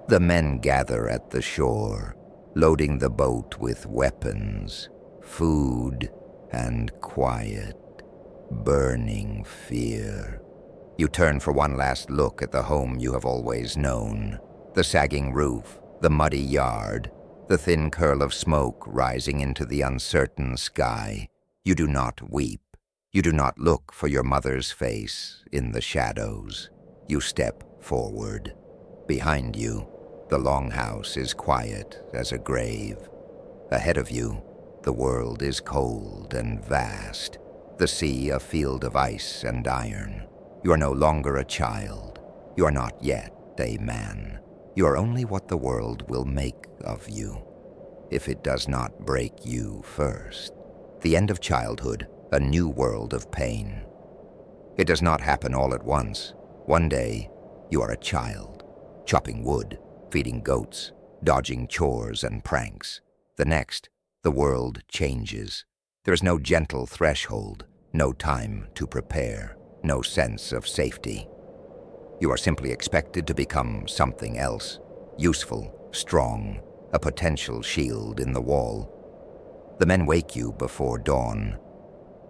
The men gather at the shore, loading the boat with weapons, food, and quiet, burning fear. You turn for one last look at the home you have always known, the sagging roof, the muddy yard, the thin curl of smoke rising into the uncertain sky. You do not weep. You do not look for your mother's face in the shadows. You step forward. Behind you, the longhouse is quiet as a grave. Ahead of you, the world is cold and vast, the sea a field of ice and iron. You are no longer a child. You are not yet a man. You are only what the world will make of you, if it does not break you first. The end of childhood, a new world of pain. It does not happen all at once. One day, you are a child, chopping wood, feeding goats, dodging chores and pranks. The next, the world changes. There is no gentle threshold, no time to prepare, no sense of safety. You are simply expected to become something else, useful, strong, a potential shield in the wall. The men wake you before dawn.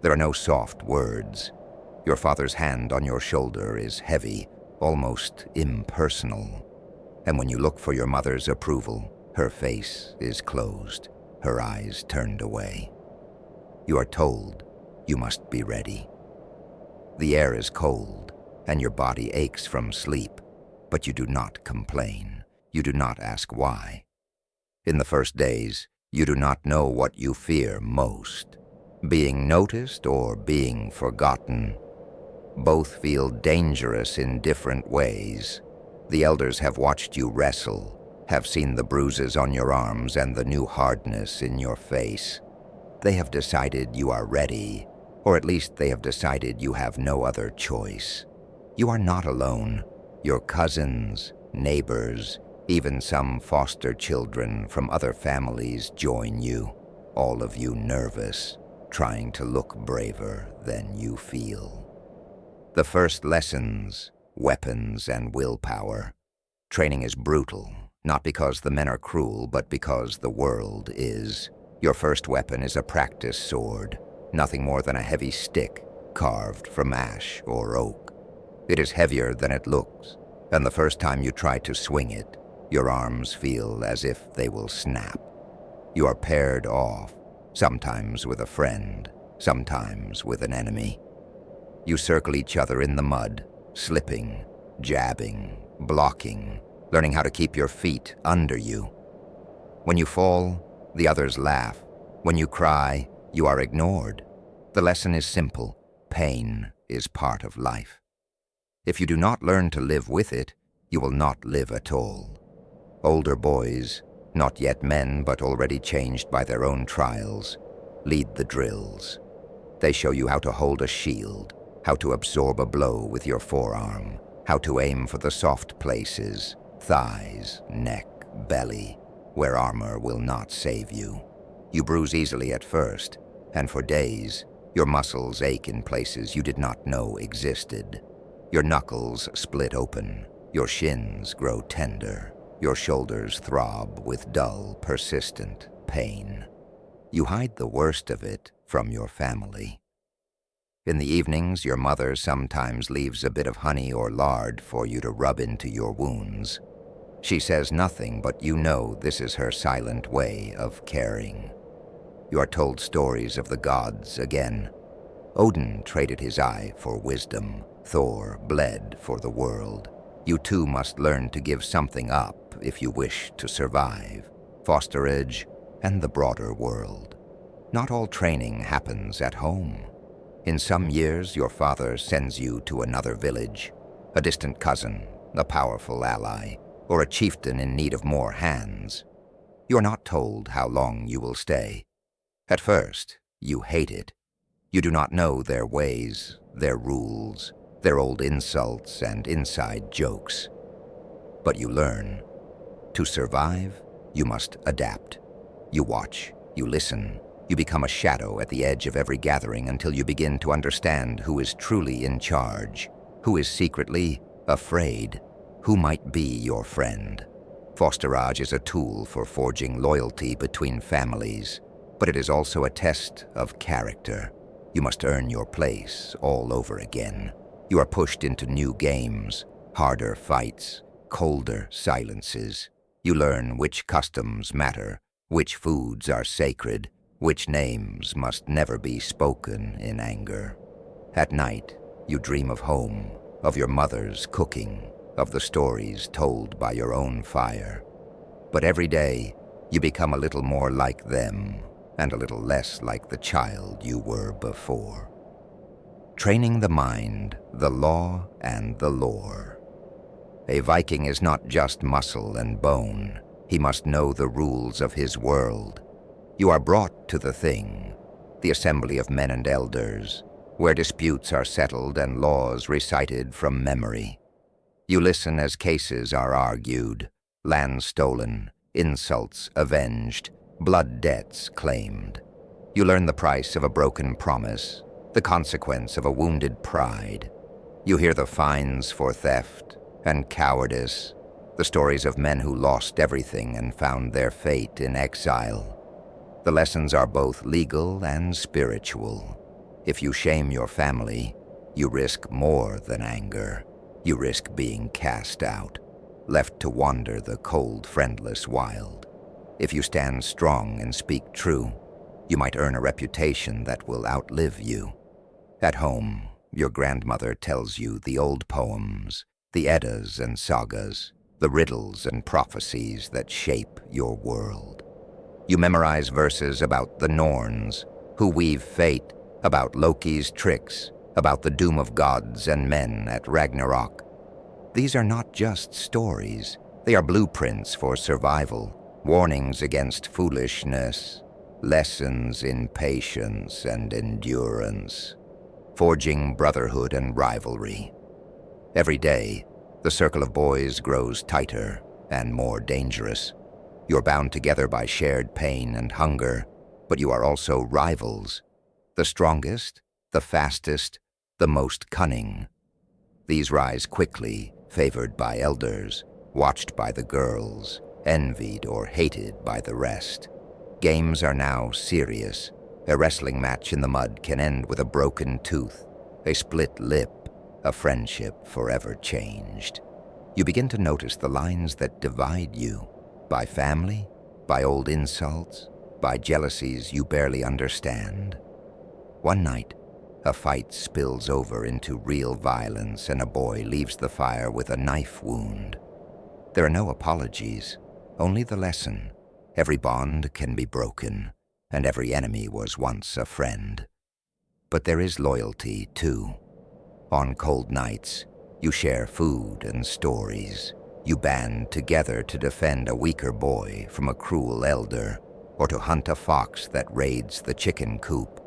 There are no soft words. Your father's hand on your shoulder is heavy, almost impersonal. And when you look for your mother's approval, her face is closed, her eyes turned away. You are told you must be ready. The air is cold, and your body aches from sleep, but you do not complain. You do not ask why. In the first days, you do not know what you fear most, being noticed or being forgotten. Both feel dangerous in different ways. The elders have watched you wrestle, have seen the bruises on your arms and the new hardness in your face. They have decided you are ready, or at least they have decided you have no other choice. You are not alone. Your cousins, neighbors, even some foster children from other families join you, all of you nervous, trying to look braver than you feel. The first lessons, weapons and willpower. Training is brutal, not because the men are cruel, but because the world is. Your first weapon is a practice sword, nothing more than a heavy stick carved from ash or oak. It is heavier than it looks, and the first time you try to swing it, your arms feel as if they will snap. You are paired off, sometimes with a friend, sometimes with an enemy. You circle each other in the mud, slipping, jabbing, blocking, learning how to keep your feet under you. When you fall, the others laugh. When you cry, you are ignored. The lesson is simple. Pain is part of life. If you do not learn to live with it, you will not live at all. Older boys, not yet men but already changed by their own trials, lead the drills. They show you how to hold a shield, how to absorb a blow with your forearm, how to aim for the soft places, thighs, neck, belly, where armor will not save you. You bruise easily at first, and for days, your muscles ache in places you did not know existed. Your knuckles split open, your shins grow tender, your shoulders throb with dull, persistent pain. You hide the worst of it from your family. In the evenings, your mother sometimes leaves a bit of honey or lard for you to rub into your wounds. She says nothing, but you know this is her silent way of caring. You are told stories of the gods again. Odin traded his eye for wisdom. Thor bled for the world. You too must learn to give something up if you wish to survive, fosterage, and the broader world. Not all training happens at home. In some years, your father sends you to another village, a distant cousin, a powerful ally, or a chieftain in need of more hands. You are not told how long you will stay. At first, you hate it. You do not know their ways, their rules, their old insults and inside jokes. But you learn. To survive, you must adapt. You watch, you listen, you become a shadow at the edge of every gathering until you begin to understand who is truly in charge, who is secretly afraid, who might be your friend. Fosterage is a tool for forging loyalty between families, but it is also a test of character. You must earn your place all over again. You are pushed into new games, harder fights, colder silences. You learn which customs matter, which foods are sacred, which names must never be spoken in anger. At night, you dream of home, of your mother's cooking, of the stories told by your own fire. But every day, you become a little more like them, and a little less like the child you were before. Training the mind, the law, and the lore. A Viking is not just muscle and bone. He must know the rules of his world. You are brought to the thing, the assembly of men and elders, where disputes are settled and laws recited from memory. You listen as cases are argued, land stolen, insults avenged, blood debts claimed. You learn the price of a broken promise, the consequence of a wounded pride. You hear the fines for theft and cowardice, the stories of men who lost everything and found their fate in exile. The lessons are both legal and spiritual. If you shame your family, you risk more than anger. You risk being cast out, left to wander the cold, friendless wild. If you stand strong and speak true, you might earn a reputation that will outlive you. At home, your grandmother tells you the old poems, the Eddas and sagas, the riddles and prophecies that shape your world. You memorize verses about the Norns, who weave fate, about Loki's tricks, about the doom of gods and men at Ragnarok. These are not just stories. They are blueprints for survival, warnings against foolishness, lessons in patience and endurance, forging brotherhood and rivalry. Every day, the circle of boys grows tighter and more dangerous. You're bound together by shared pain and hunger, but you are also rivals. The strongest, the fastest, the most cunning. These rise quickly, favored by elders, watched by the girls, envied or hated by the rest. Games are now serious. A wrestling match in the mud can end with a broken tooth, a split lip, a friendship forever changed. You begin to notice the lines that divide you, by family, by old insults, by jealousies you barely understand. One night, a fight spills over into real violence and a boy leaves the fire with a knife wound. There are no apologies, only the lesson. Every bond can be broken, and every enemy was once a friend. But there is loyalty, too. On cold nights, you share food and stories. You band together to defend a weaker boy from a cruel elder, or to hunt a fox that raids the chicken coop.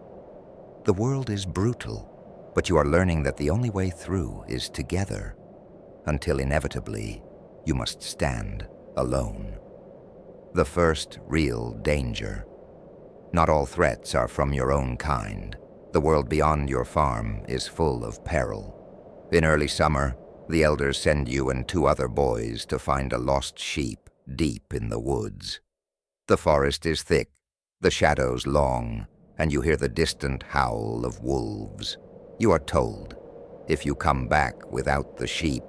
The world is brutal, but you are learning that the only way through is together, until inevitably you must stand alone. The first real danger. Not all threats are from your own kind. The world beyond your farm is full of peril. In early summer, the elders send you and 2 other boys to find a lost sheep deep in the woods. The forest is thick, the shadows long, and you hear the distant howl of wolves. You are told, if you come back without the sheep,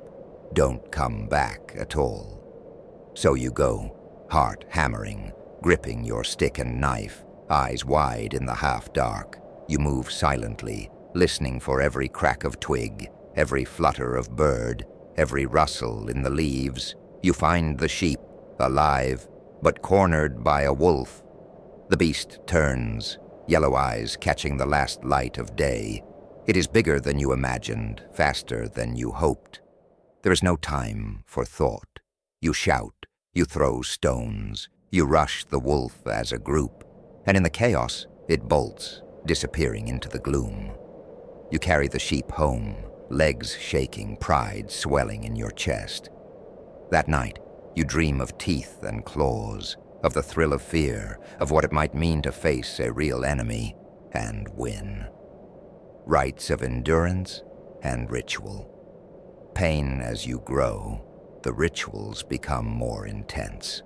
don't come back at all. So you go, heart hammering, gripping your stick and knife, eyes wide in the half-dark. You move silently, listening for every crack of twig, every flutter of bird, every rustle in the leaves. You find the sheep, alive, but cornered by a wolf. The beast turns, yellow eyes catching the last light of day. It is bigger than you imagined, faster than you hoped. There is no time for thought. You shout, you throw stones, you rush the wolf as a group, and in the chaos, it bolts, disappearing into the gloom. You carry the sheep home, legs shaking, pride swelling in your chest. That night, you dream of teeth and claws, of the thrill of fear, of what it might mean to face a real enemy and win. Rites of endurance and ritual. Pain as you grow, the rituals become more intense.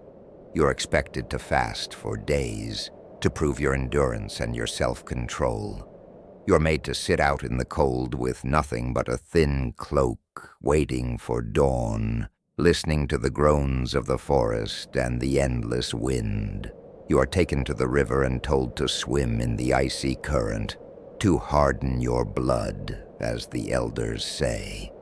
You're expected to fast for days to prove your endurance and your self-control. You're made to sit out in the cold with nothing but a thin cloak, waiting for dawn, listening to the groans of the forest and the endless wind. You are taken to the river and told to swim in the icy current, to harden your blood, as the elders say.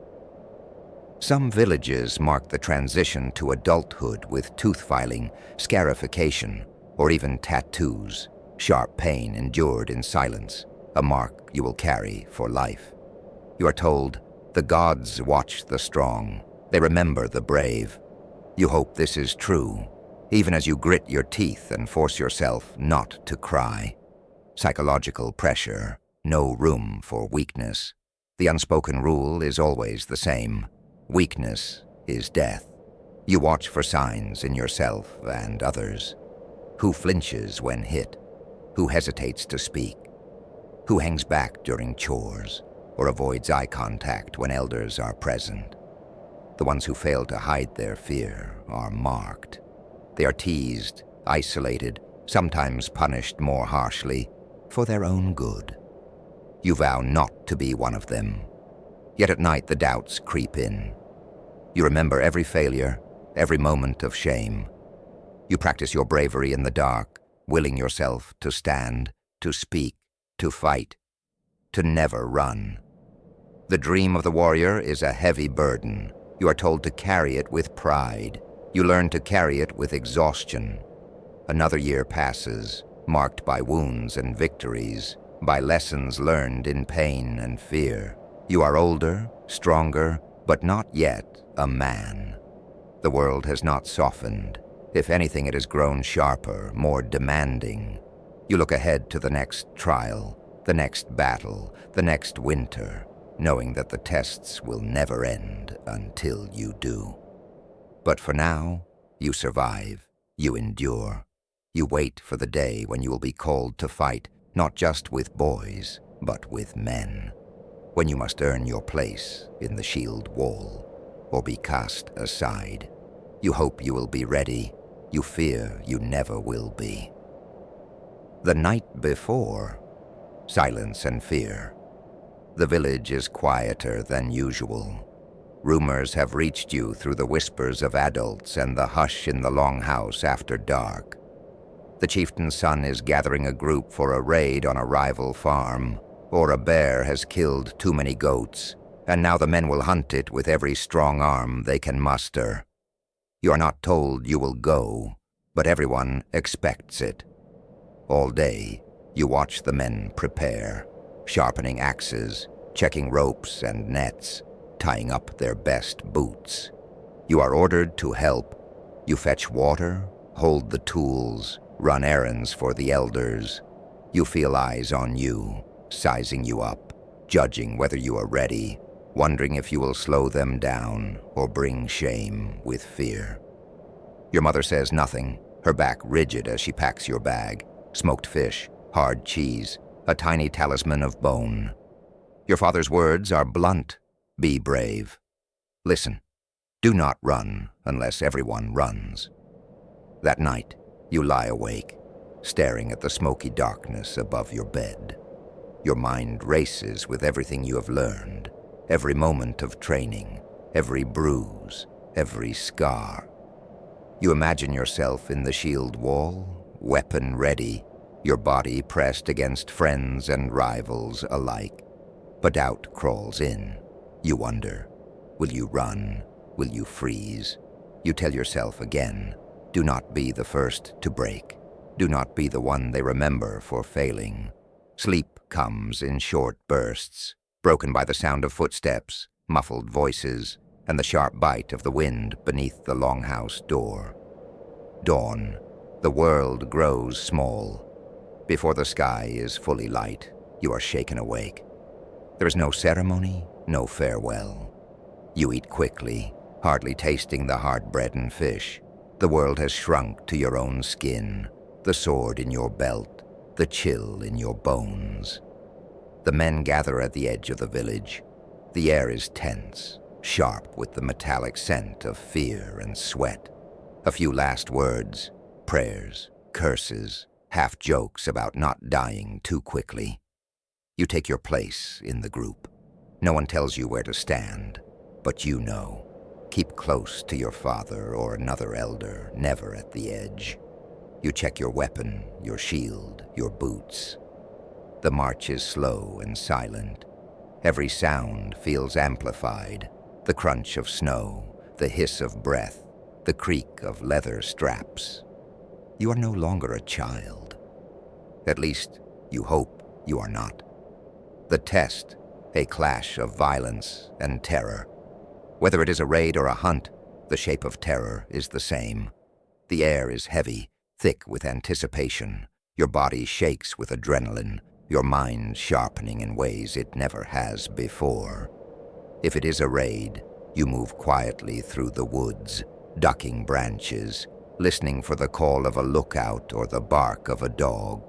Some villages mark the transition to adulthood with tooth filing, scarification, or even tattoos, sharp pain endured in silence, a mark you will carry for life. You are told, the gods watch the strong, they remember the brave. You hope this is true, even as you grit your teeth and force yourself not to cry. Psychological pressure, no room for weakness. The unspoken rule is always the same. Weakness is death. You watch for signs in yourself and others. Who flinches when hit? Who hesitates to speak? Who hangs back during chores or avoids eye contact when elders are present? The ones who fail to hide their fear are marked. They are teased, isolated, sometimes punished more harshly for their own good. You vow not to be one of them. Yet at night the doubts creep in. You remember every failure, every moment of shame. You practice your bravery in the dark, willing yourself to stand, to speak, to fight, to never run. The dream of the warrior is a heavy burden. You are told to carry it with pride. You learn to carry it with exhaustion. Another year passes, marked by wounds and victories, by lessons learned in pain and fear. You are older, stronger, but not yet a man. The world has not softened. If anything, it has grown sharper, more demanding. You look ahead to the next trial, the next battle, the next winter, knowing that the tests will never end until you do. But for now, you survive, you endure. You wait for the day when you will be called to fight, not just with boys, but with men. When you must earn your place in the shield wall, or be cast aside. You hope you will be ready. You fear you never will be. The night before, silence and fear. The village is quieter than usual. Rumors have reached you through the whispers of adults and the hush in the longhouse after dark. The chieftain's son is gathering a group for a raid on a rival farm, or a bear has killed too many goats, and now the men will hunt it with every strong arm they can muster. You are not told you will go, but everyone expects it. All day, you watch the men prepare, sharpening axes, checking ropes and nets, tying up their best boots. You are ordered to help. You fetch water, hold the tools, run errands for the elders. You feel eyes on you, sizing you up, judging whether you are ready, wondering if you will slow them down or bring shame with fear. Your mother says nothing, her back rigid as she packs your bag, smoked fish, hard cheese, a tiny talisman of bone. Your father's words are blunt. Be brave. Listen. Do not run unless everyone runs. That night, you lie awake, staring at the smoky darkness above your bed. Your mind races with everything you have learned, every moment of training, every bruise, every scar. You imagine yourself in the shield wall, weapon ready, your body pressed against friends and rivals alike. But doubt crawls in. You wonder, will you run? Will you freeze? You tell yourself again, do not be the first to break. Do not be the one they remember for failing. Sleep comes in short bursts, broken by the sound of footsteps, muffled voices, and the sharp bite of the wind beneath the longhouse door. Dawn. The world grows small. Before the sky is fully light, you are shaken awake. There is no ceremony, no farewell. You eat quickly, hardly tasting the hard bread and fish. The world has shrunk to your own skin, the sword in your belt, the chill in your bones. The men gather at the edge of the village. The air is tense, sharp with the metallic scent of fear and sweat. A few last words, prayers, curses, half-jokes about not dying too quickly. You take your place in the group. No one tells you where to stand, but you know. Keep close to your father or another elder, never at the edge. You check your weapon, your shield, your boots. The march is slow and silent. Every sound feels amplified. The crunch of snow, the hiss of breath, the creak of leather straps. You are no longer a child. At least, you hope you are not. The test, a clash of violence and terror. Whether it is a raid or a hunt, the shape of terror is the same. The air is heavy, thick with anticipation. Your body shakes with adrenaline, your mind sharpening in ways it never has before. If it is a raid, you move quietly through the woods, ducking branches, listening for the call of a lookout or the bark of a dog.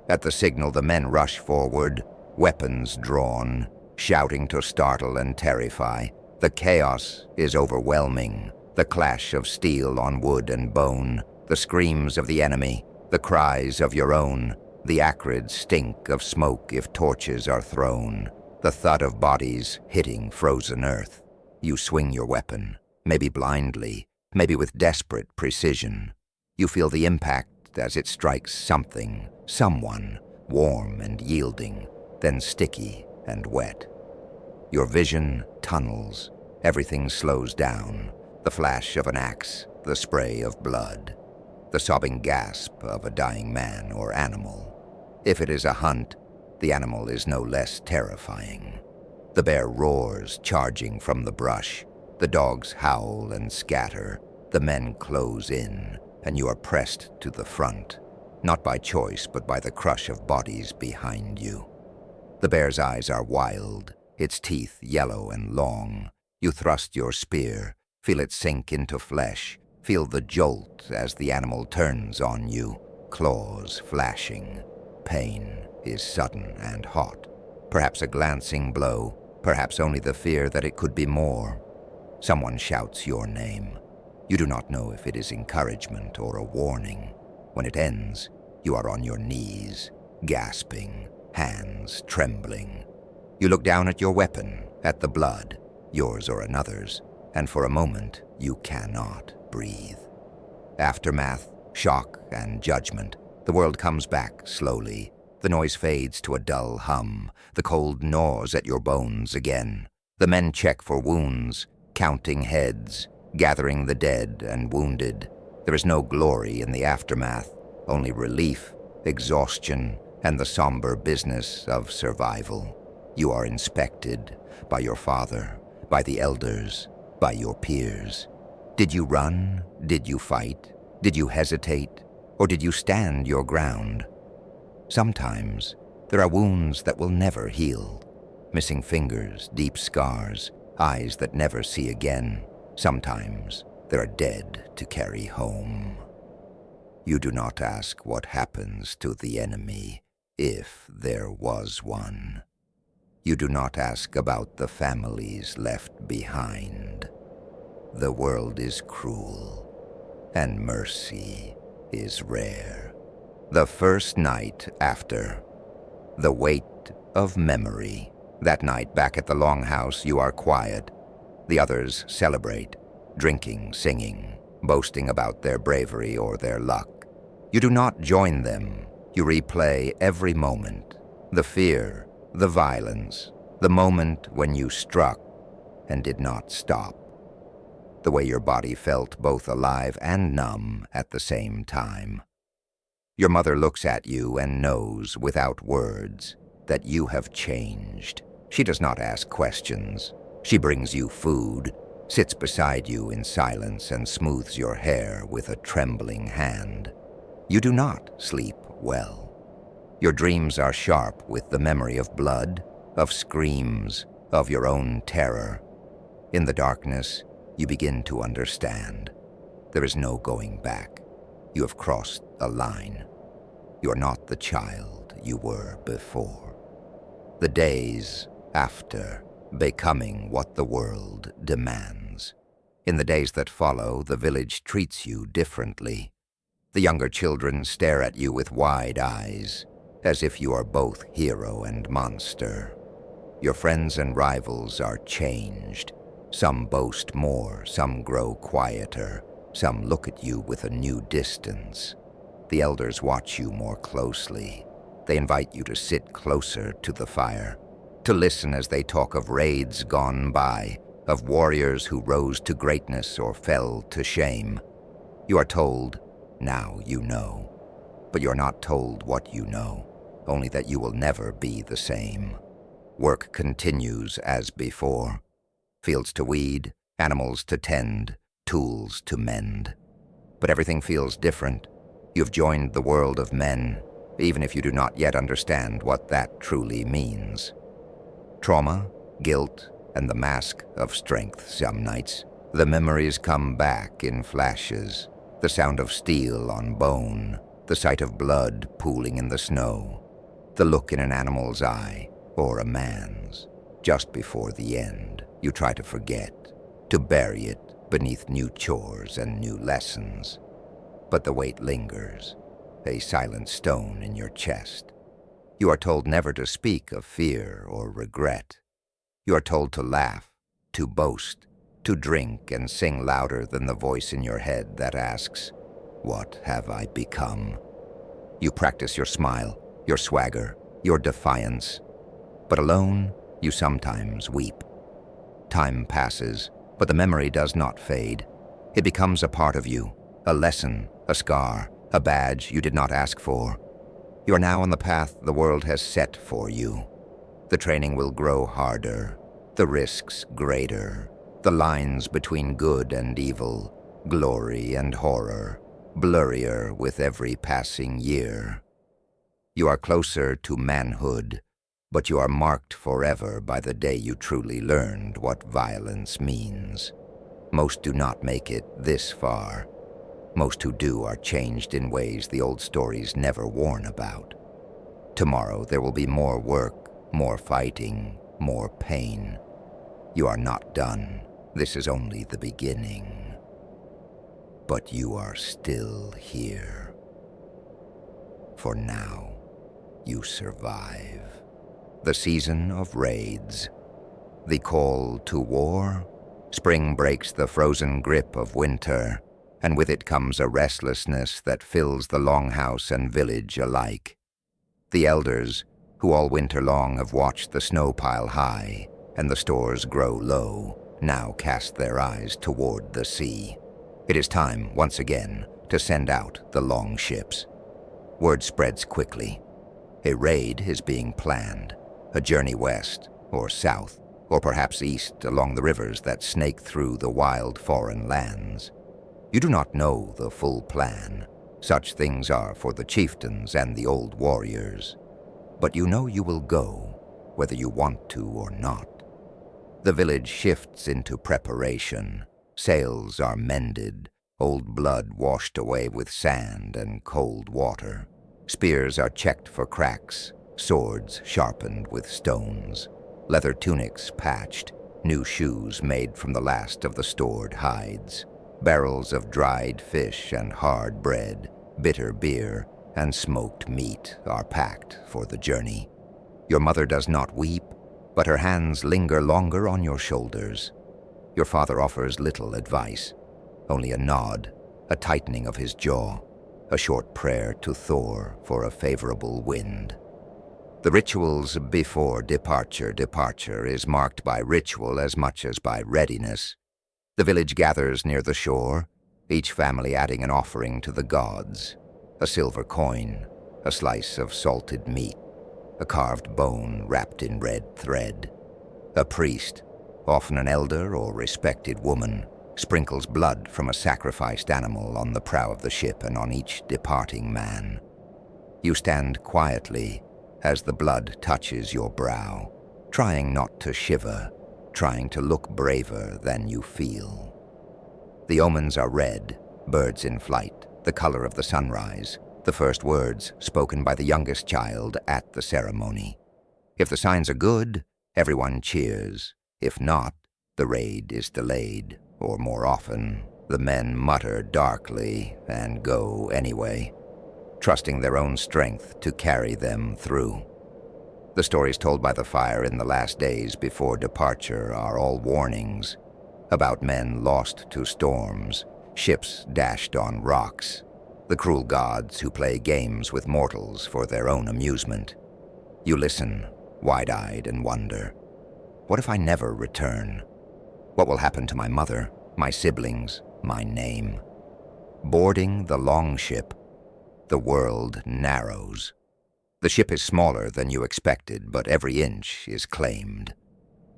At the signal, the men rush forward, weapons drawn, shouting to startle and terrify. The chaos is overwhelming. The clash of steel on wood and bone, the screams of the enemy, the cries of your own, the acrid stink of smoke if torches are thrown, the thud of bodies hitting frozen earth. You swing your weapon, maybe blindly, maybe with desperate precision. You feel the impact as it strikes something, someone, warm and yielding, then sticky and wet. Your vision tunnels. Everything slows down. The flash of an axe, the spray of blood, the sobbing gasp of a dying man or animal. If it is a hunt, the animal is no less terrifying. The bear roars, charging from the brush. The dogs howl and scatter. The men close in, and you are pressed to the front, not by choice, but by the crush of bodies behind you. The bear's eyes are wild, its teeth yellow and long. You thrust your spear, feel it sink into flesh, feel the jolt as the animal turns on you, claws flashing. Pain is sudden and hot. Perhaps a glancing blow, perhaps only the fear that it could be more. Someone shouts your name. You do not know if it is encouragement or a warning. When it ends, you are on your knees, gasping, hands trembling. You look down at your weapon, at the blood, yours or another's, and for a moment you cannot breathe. Aftermath, shock, and judgment. The world comes back slowly. The noise fades to a dull hum. The cold gnaws at your bones again. The men check for wounds, counting heads, gathering the dead and wounded. There is no glory in the aftermath, only relief, exhaustion, and the somber business of survival. You are inspected by your father, by the elders, by your peers. Did you run? Did you fight? Did you hesitate? Or did you stand your ground? Sometimes there are wounds that will never heal. Missing fingers, deep scars, eyes that never see again. Sometimes there are dead to carry home. You do not ask what happens to the enemy, if there was one. You do not ask about the families left behind. The world is cruel, and mercy is rare. The first night after. The weight of memory. That night back at the longhouse you are quiet. The others celebrate, drinking, singing, boasting about their bravery or their luck. You do not join them. You replay every moment. The fear, the violence, the moment when you struck and did not stop. The way your body felt both alive and numb at the same time. Your mother looks at you and knows, without words, that you have changed. She does not ask questions. She brings you food, sits beside you in silence, and smooths your hair with a trembling hand. You do not sleep well. Your dreams are sharp with the memory of blood, of screams, of your own terror. In the darkness, you begin to understand. There is no going back. You have crossed a line. You are not the child you were before. The days after, becoming what the world demands. In the days that follow, the village treats you differently. The younger children stare at you with wide eyes, as if you are both hero and monster. Your friends and rivals are changed. Some boast more, some grow quieter, some look at you with a new distance. The elders watch you more closely. They invite you to sit closer to the fire, to listen as they talk of raids gone by, of warriors who rose to greatness or fell to shame. You are told, now you know. But you are not told what you know, only that you will never be the same. Work continues as before. Fields to weed, animals to tend, tools to mend. But everything feels different. You've joined the world of men, even if you do not yet understand what that truly means. Trauma, guilt, and the mask of strength some nights. The memories come back in flashes. The sound of steel on bone, the sight of blood pooling in the snow, the look in an animal's eye or a man's. Just before the end, you try to forget, to bury it beneath new chores and new lessons. But the weight lingers, a silent stone in your chest. You are told never to speak of fear or regret. You are told to laugh, to boast, to drink and sing louder than the voice in your head that asks, "What have I become?" You practice your smile, your swagger, your defiance. But alone, you sometimes weep. Time passes, but the memory does not fade. It becomes a part of you, a lesson, a scar, a badge you did not ask for. You are now on the path the world has set for you. The training will grow harder, the risks greater, the lines between good and evil, glory and horror, blurrier with every passing year. You are closer to manhood, but you are marked forever by the day you truly learned what violence means. Most do not make it this far. Most who do are changed in ways the old stories never warn about. Tomorrow there will be more work, more fighting, more pain. You are not done. This is only the beginning. But you are still here. For now, you survive. The season of raids. The call to war. Spring breaks the frozen grip of winter, and with it comes a restlessness that fills the longhouse and village alike. The elders, who all winter long have watched the snow pile high and the stores grow low, now cast their eyes toward the sea. It is time, once again, to send out the long ships. Word spreads quickly. A raid is being planned, a journey west or south, or perhaps east along the rivers that snake through the wild foreign lands. You do not know the full plan. Such things are for the chieftains and the old warriors. But you know you will go, whether you want to or not. The village shifts into preparation. Sails are mended, old blood washed away with sand and cold water. Spears are checked for cracks, swords sharpened with stones, leather tunics patched, new shoes made from the last of the stored hides. Barrels of dried fish and hard bread, bitter beer, and smoked meat are packed for the journey. Your mother does not weep, but her hands linger longer on your shoulders. Your father offers little advice, only a nod, a tightening of his jaw, a short prayer to Thor for a favorable wind. The rituals before departure is marked by ritual as much as by readiness. The village gathers near the shore, each family adding an offering to the gods. A silver coin, a slice of salted meat, a carved bone wrapped in red thread. A priest, often an elder or respected woman, sprinkles blood from a sacrificed animal on the prow of the ship and on each departing man. You stand quietly as the blood touches your brow, trying not to shiver, trying to look braver than you feel. The omens are red, birds in flight, the color of the sunrise, the first words spoken by the youngest child at the ceremony. If the signs are good, everyone cheers. If not, the raid is delayed, or more often, the men mutter darkly and go anyway, trusting their own strength to carry them through. The stories told by the fire in the last days before departure are all warnings about men lost to storms, ships dashed on rocks, the cruel gods who play games with mortals for their own amusement. You listen, wide-eyed, and wonder, what if I never return? What will happen to my mother, my siblings, my name? Boarding the longship, the world narrows. The ship is smaller than you expected, but every inch is claimed.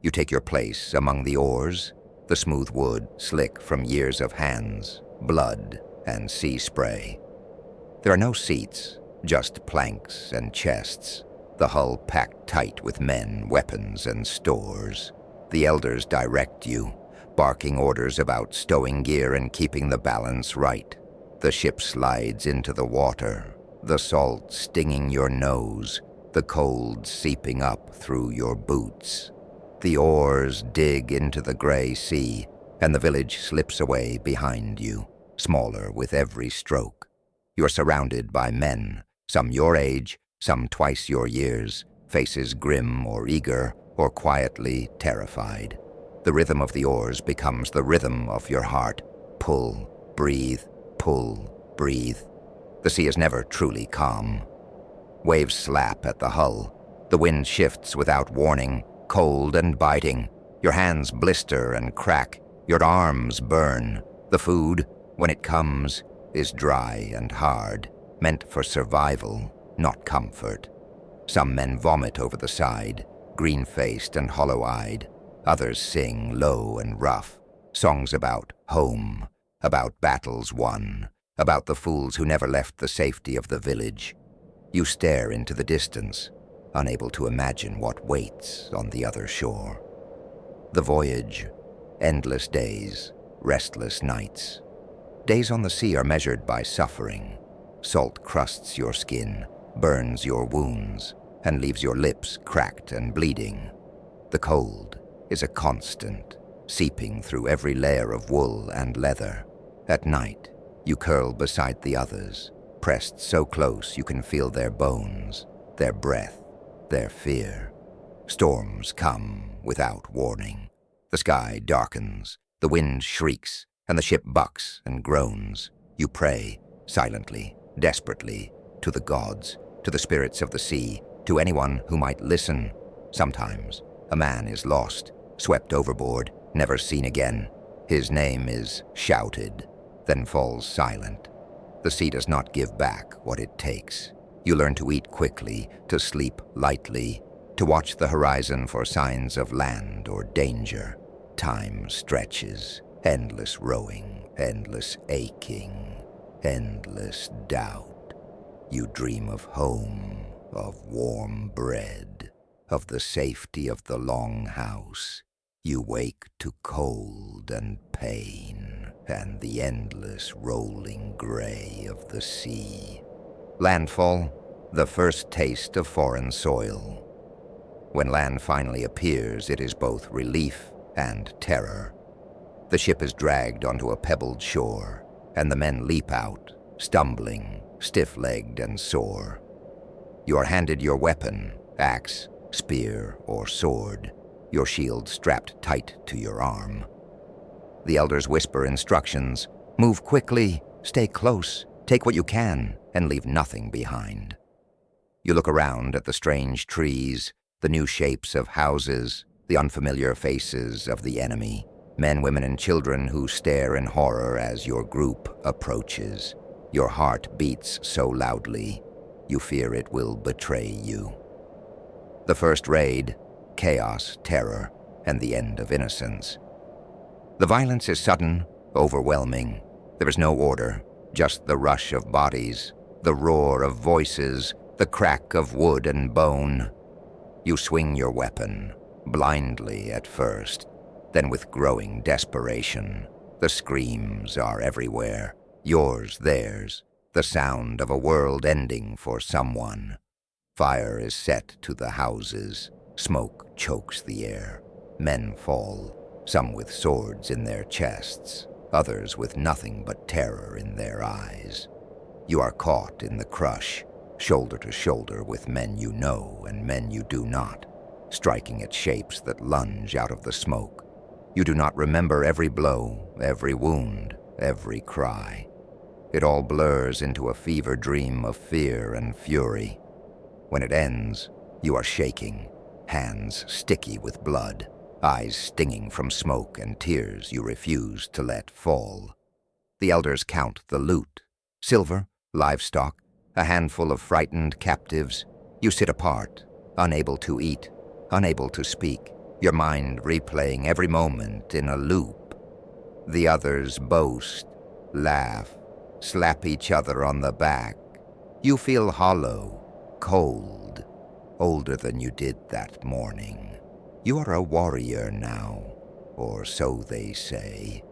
You take your place among the oars, the smooth wood slick from years of hands, blood, and sea spray. There are no seats, just planks and chests, the hull packed tight with men, weapons, and stores. The elders direct you, barking orders about stowing gear and keeping the balance right. The ship slides into the water, the salt stinging your nose, the cold seeping up through your boots. The oars dig into the gray sea, and the village slips away behind you, smaller with every stroke. You're surrounded by men, some your age, some twice your years, faces grim or eager or quietly terrified. The rhythm of the oars becomes the rhythm of your heart. Pull, breathe, pull, breathe. The sea is never truly calm. Waves slap at the hull. The wind shifts without warning, cold and biting. Your hands blister and crack. Your arms burn. The food, when it comes, is dry and hard, meant for survival, not comfort. Some men vomit over the side, green-faced and hollow-eyed. Others sing low and rough, songs about home, about battles won, about the fools who never left the safety of the village. You stare into the distance, unable to imagine what waits on the other shore. The voyage, endless days, restless nights. Days on the sea are measured by suffering. Salt crusts your skin, burns your wounds, and leaves your lips cracked and bleeding. The cold is a constant, seeping through every layer of wool and leather. At night, you curl beside the others, pressed so close you can feel their bones, their breath, their fear. Storms come without warning. The sky darkens, the wind shrieks, and the ship bucks and groans. You pray, silently, desperately, to the gods, to the spirits of the sea, to anyone who might listen. Sometimes, a man is lost, swept overboard, never seen again. His name is shouted, then falls silent. The sea does not give back what it takes. You learn to eat quickly, to sleep lightly, to watch the horizon for signs of land or danger. Time stretches, endless rowing, endless aching, endless doubt. You dream of home, of warm bread, of the safety of the long house. You wake to cold and pain and the endless rolling gray of the sea. Landfall, the first taste of foreign soil. When land finally appears, it is both relief and terror. The ship is dragged onto a pebbled shore, and the men leap out, stumbling, stiff-legged and sore. You are handed your weapon, axe, spear, or sword, your shield strapped tight to your arm. The elders whisper instructions: move quickly, stay close, take what you can, and leave nothing behind. You look around at the strange trees, the new shapes of houses, the unfamiliar faces of the enemy, men, women, and children who stare in horror as your group approaches. Your heart beats so loudly, you fear it will betray you. The first raid, chaos, terror, and the end of innocence. The violence is sudden, overwhelming. There is no order, just the rush of bodies, the roar of voices, the crack of wood and bone. You swing your weapon, blindly at first, then with growing desperation. The screams are everywhere, yours, theirs, the sound of a world ending for someone. Fire is set to the houses, smoke chokes the air. Men fall, some with swords in their chests, others with nothing but terror in their eyes. You are caught in the crush, shoulder to shoulder with men you know and men you do not, striking at shapes that lunge out of the smoke. You do not remember every blow, every wound, every cry. It all blurs into a fever dream of fear and fury. When it ends, you are shaking, hands sticky with blood, eyes stinging from smoke and tears you refuse to let fall. The elders count the loot, silver, livestock, a handful of frightened captives. You sit apart, unable to eat, unable to speak, your mind replaying every moment in a loop. The others boast, laugh, slap each other on the back. You feel hollow, cold, older than you did that morning. You are a warrior now, or so they say.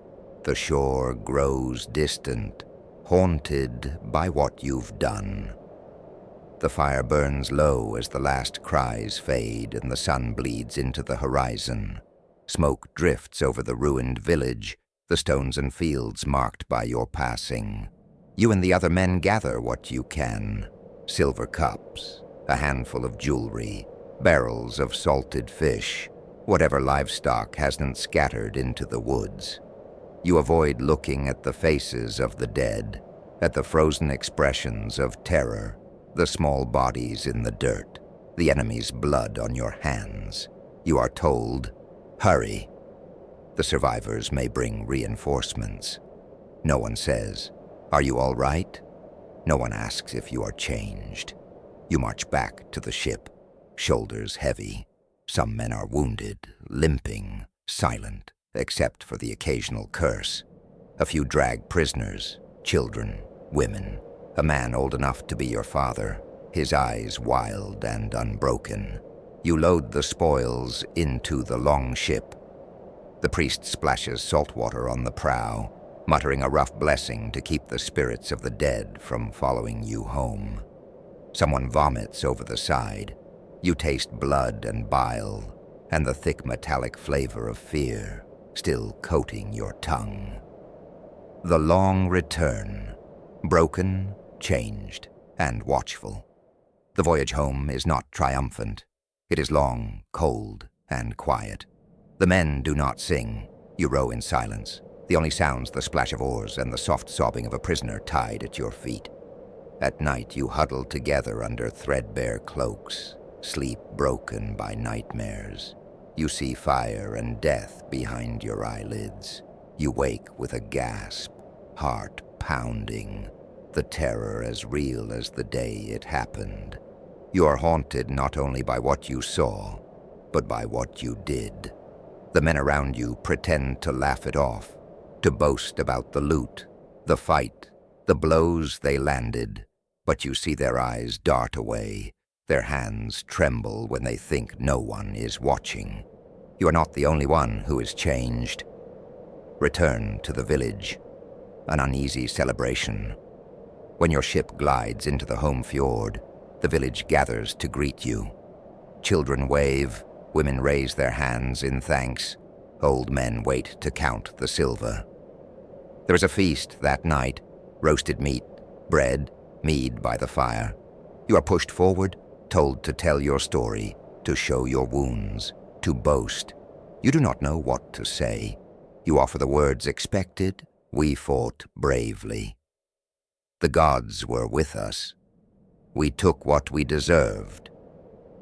The shore grows distant, haunted by what you've done. The fire burns low as the last cries fade and the sun bleeds into the horizon. Smoke drifts over the ruined village, the stones and fields marked by your passing. You and the other men gather what you can. Silver cups, a handful of jewelry, barrels of salted fish, whatever livestock hasn't scattered into the woods. You avoid looking at the faces of the dead, at the frozen expressions of terror, the small bodies in the dirt, the enemy's blood on your hands. You are told, hurry. The survivors may bring reinforcements. No one says, are you all right? No one asks if you are changed. You march back to the ship, shoulders heavy. Some men are wounded, limping, silent, except for the occasional curse. A few drag prisoners, children, women, a man old enough to be your father, his eyes wild and unbroken. You load the spoils into the long ship. The priest splashes salt water on the prow, muttering a rough blessing to keep the spirits of the dead from following you home. Someone vomits over the side. You taste blood and bile, and the thick metallic flavor of fear still coating your tongue. The long return, broken, changed, and watchful. The voyage home is not triumphant. It is long, cold, and quiet. The men do not sing. You row in silence. The only sounds the splash of oars and the soft sobbing of a prisoner tied at your feet. At night you huddle together under threadbare cloaks, sleep broken by nightmares. You see fire and death behind your eyelids. You wake with a gasp, heart pounding, the terror as real as the day it happened. You are haunted not only by what you saw, but by what you did. The men around you pretend to laugh it off, to boast about the loot, the fight, the blows they landed, but you see their eyes dart away, their hands tremble when they think no one is watching. You are not the only one who is changed. Return to the village, an uneasy celebration. When your ship glides into the home fjord, the village gathers to greet you. Children wave, women raise their hands in thanks, old men wait to count the silver. There is a feast that night, roasted meat, bread, mead by the fire. You are pushed forward, told to tell your story, to show your wounds, to boast. You do not know what to say. You offer the words expected, we fought bravely. The gods were with us. We took what we deserved.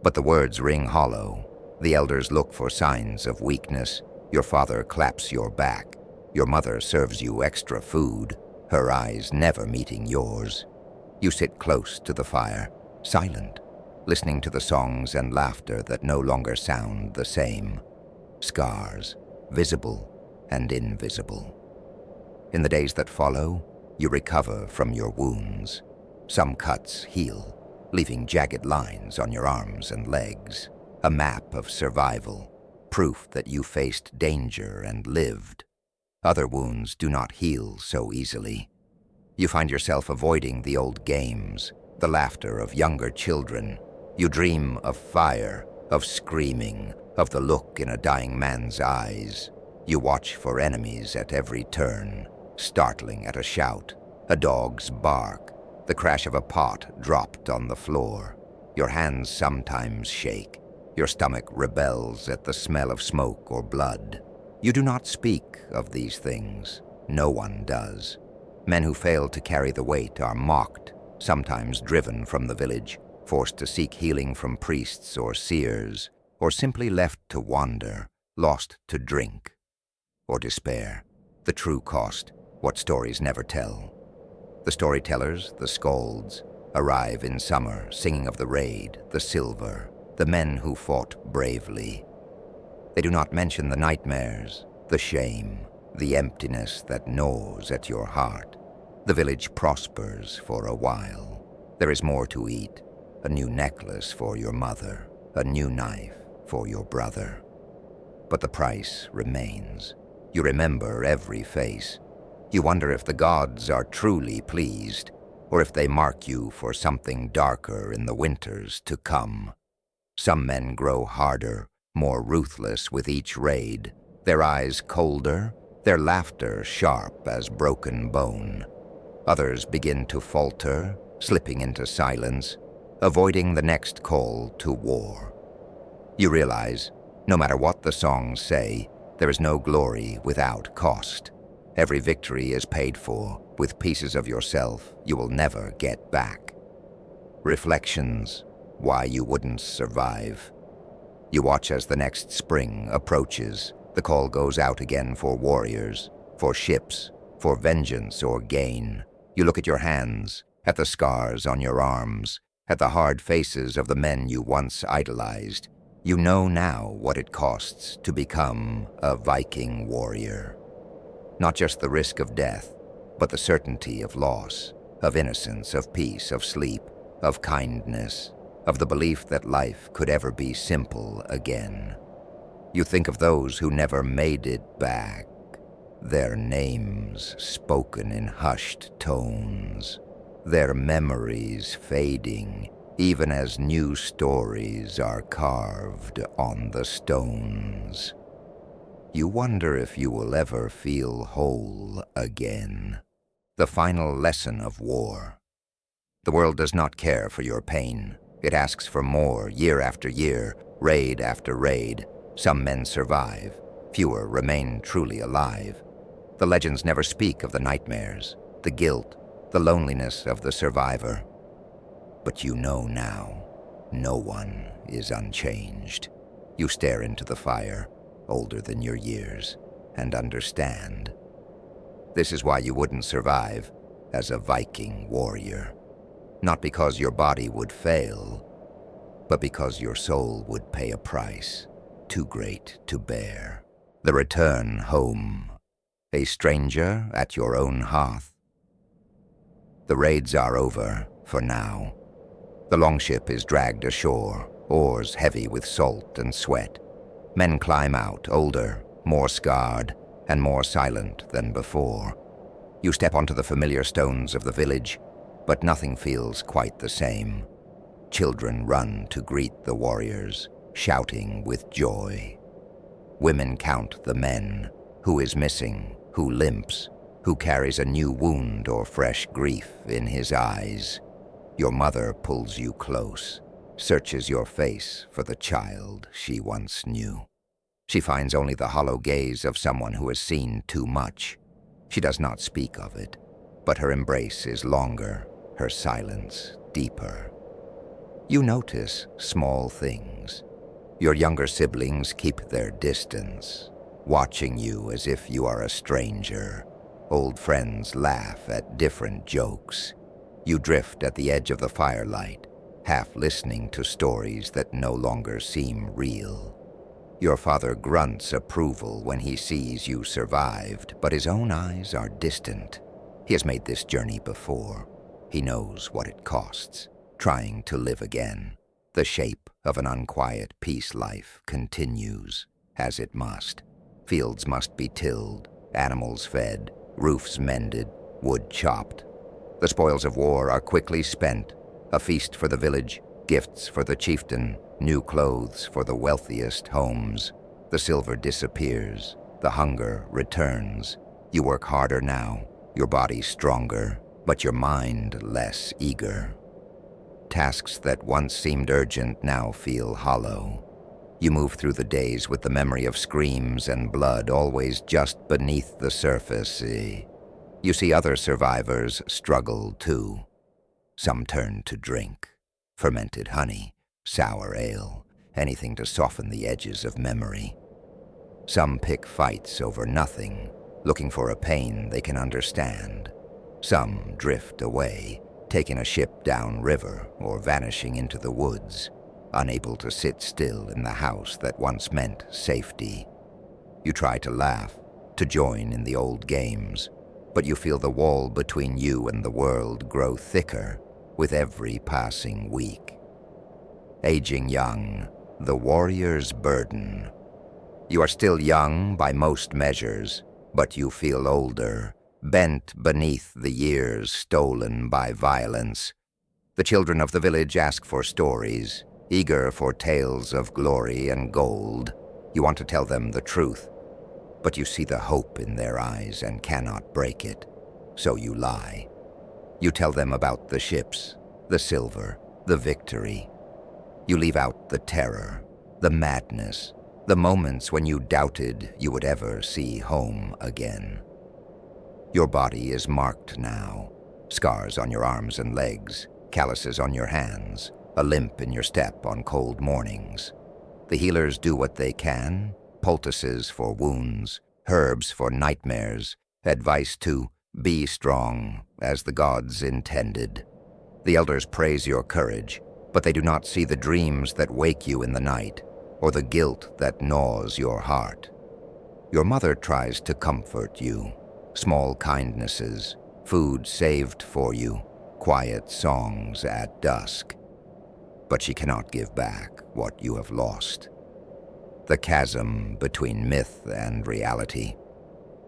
But the words ring hollow. The elders look for signs of weakness. Your father claps your back. Your mother serves you extra food. her eyes never meeting yours. You sit close to the fire, silent, listening to the songs and laughter that no longer sound the same. Scars, visible and invisible. In the days that follow, you recover from your wounds. Some cuts heal, leaving jagged lines on your arms and legs. A map of survival, proof that you faced danger and lived. Other wounds do not heal so easily. You find yourself avoiding the old games, the laughter of younger children. You dream of fire, of screaming, of the look in a dying man's eyes. You watch for enemies at every turn, startling at a shout, a dog's bark, the crash of a pot dropped on the floor. Your hands sometimes shake. Your stomach rebels at the smell of smoke or blood. You do not speak of these things. No one does. Men who fail to carry the weight are mocked, sometimes driven from the village, forced to seek healing from priests or seers, or simply left to wander, lost to drink or despair. The true cost, what stories never tell. The storytellers, the skalds, arrive in summer, singing of the raid, the silver, the men who fought bravely. They do not mention the nightmares, the shame, the emptiness that gnaws at your heart. The village prospers for a while. There is more to eat, a new necklace for your mother, a new knife for your brother. But the price remains. You remember every face. You wonder if the gods are truly pleased, or if they mark you for something darker in the winters to come. Some men grow harder, more ruthless with each raid, their eyes colder, their laughter sharp as broken bone. Others begin to falter, slipping into silence, avoiding the next call to war. You realize, no matter what the songs say, there is no glory without cost. Every victory is paid for with pieces of yourself you will never get back. Reflections, why you wouldn't survive. You watch as the next spring approaches. The call goes out again for warriors, for ships, for vengeance or gain. You look at your hands, at the scars on your arms, at the hard faces of the men you once idolized. You know now what it costs to become a Viking warrior. Not just the risk of death, but the certainty of loss, of innocence, of peace, of sleep, of kindness, of the belief that life could ever be simple again. You think of those who never made it back, their names spoken in hushed tones, their memories fading, even as new stories are carved on the stones. You wonder if you will ever feel whole again. The final lesson of war. The world does not care for your pain. It asks for more year after year, raid after raid. Some men survive. Fewer remain truly alive. The legends never speak of the nightmares, the guilt, the loneliness of the survivor. But you know now, no one is unchanged. You stare into the fire, older than your years, and understand. This is why you wouldn't survive as a Viking warrior. Not because your body would fail, but because your soul would pay a price too great to bear. The return home, a stranger at your own hearth. The raids are over for now. The longship is dragged ashore, oars heavy with salt and sweat. Men climb out, older, more scarred, and more silent than before. You step onto the familiar stones of the village, but nothing feels quite the same. Children run to greet the warriors, shouting with joy. Women count the men, who is missing, who limps, who carries a new wound or fresh grief in his eyes. Your mother pulls you close, searches your face for the child she once knew. She finds only the hollow gaze of someone who has seen too much. She does not speak of it, but her embrace is longer, her silence deeper. You notice small things. Your younger siblings keep their distance, watching you as if you are a stranger. Old friends laugh at different jokes. You drift at the edge of the firelight, half listening to stories that no longer seem real. Your father grunts approval when he sees you survived, but his own eyes are distant. He has made this journey before. He knows what it costs, trying to live again. The shape of an unquiet peace life continues, as it must. Fields must be tilled, animals fed, roofs mended, wood chopped. The spoils of war are quickly spent, a feast for the village, gifts for the chieftain, new clothes for the wealthiest homes. The silver disappears, the hunger returns. You work harder now, your body stronger, but your mind less eager. Tasks that once seemed urgent now feel hollow. You move through the days with the memory of screams and blood always just beneath the surface. You see other survivors struggle too. Some turn to drink, fermented honey, sour ale, anything to soften the edges of memory. Some pick fights over nothing, looking for a pain they can understand. Some drift away, taking a ship downriver or vanishing into the woods, unable to sit still in the house that once meant safety. You try to laugh, to join in the old games, but you feel the wall between you and the world grow thicker with every passing week. Aging young, the warrior's burden. You are still young by most measures, but you feel older, bent beneath the years stolen by violence. The children of the village ask for stories, eager for tales of glory and gold. You want to tell them the truth, but you see the hope in their eyes and cannot break it, so you lie. You tell them about the ships, the silver, the victory. You leave out the terror, the madness, the moments when you doubted you would ever see home again. Your body is marked now, scars on your arms and legs, calluses on your hands, a limp in your step on cold mornings. The healers do what they can, poultices for wounds, herbs for nightmares, advice to be strong as the gods intended. The elders praise your courage, but they do not see the dreams that wake you in the night, or the guilt that gnaws your heart. Your mother tries to comfort you, small kindnesses, food saved for you, quiet songs at dusk. But she cannot give back what you have lost. The chasm between myth and reality.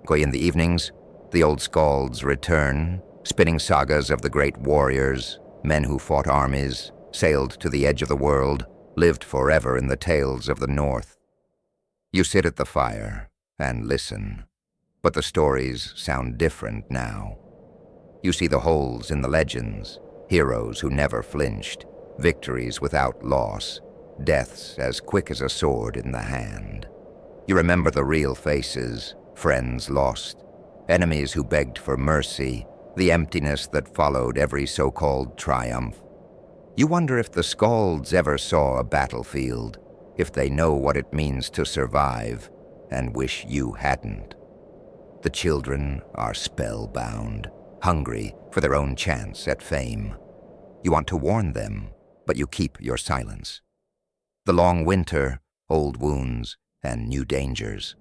In the evenings, the old skalds return, spinning sagas of the great warriors, men who fought armies, sailed to the edge of the world, lived forever in the tales of the North. You sit at the fire and listen, but the stories sound different now. You see the holes in the legends, heroes who never flinched, victories without loss, deaths as quick as a sword in the hand. You remember the real faces, friends lost, enemies who begged for mercy, the emptiness that followed every so-called triumph. You wonder if the skalds ever saw a battlefield, if they know what it means to survive, and wish you hadn't. The children are spellbound, hungry for their own chance at fame. You want to warn them, but you keep your silence. The long winter, old wounds, and new dangers.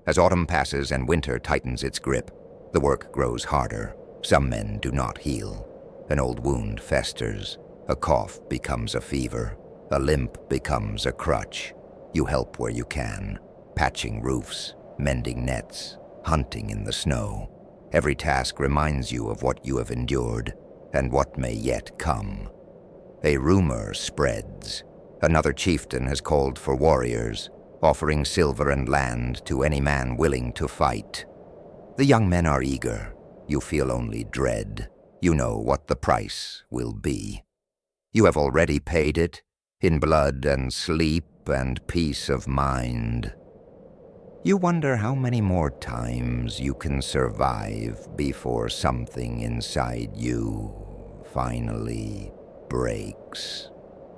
As autumn passes and winter tightens its grip, the work grows harder. Some men do not heal. An old wound festers. A cough becomes a fever. A limp becomes a crutch. You help where you can, patching roofs, mending nets, hunting in the snow. Every task reminds you of what you have endured and what may yet come. A rumor spreads. Another chieftain has called for warriors, offering silver and land to any man willing to fight. The young men are eager. You feel only dread. You know what the price will be. You have already paid it, in blood and sleep and peace of mind. You wonder how many more times you can survive before something inside you finally breaks.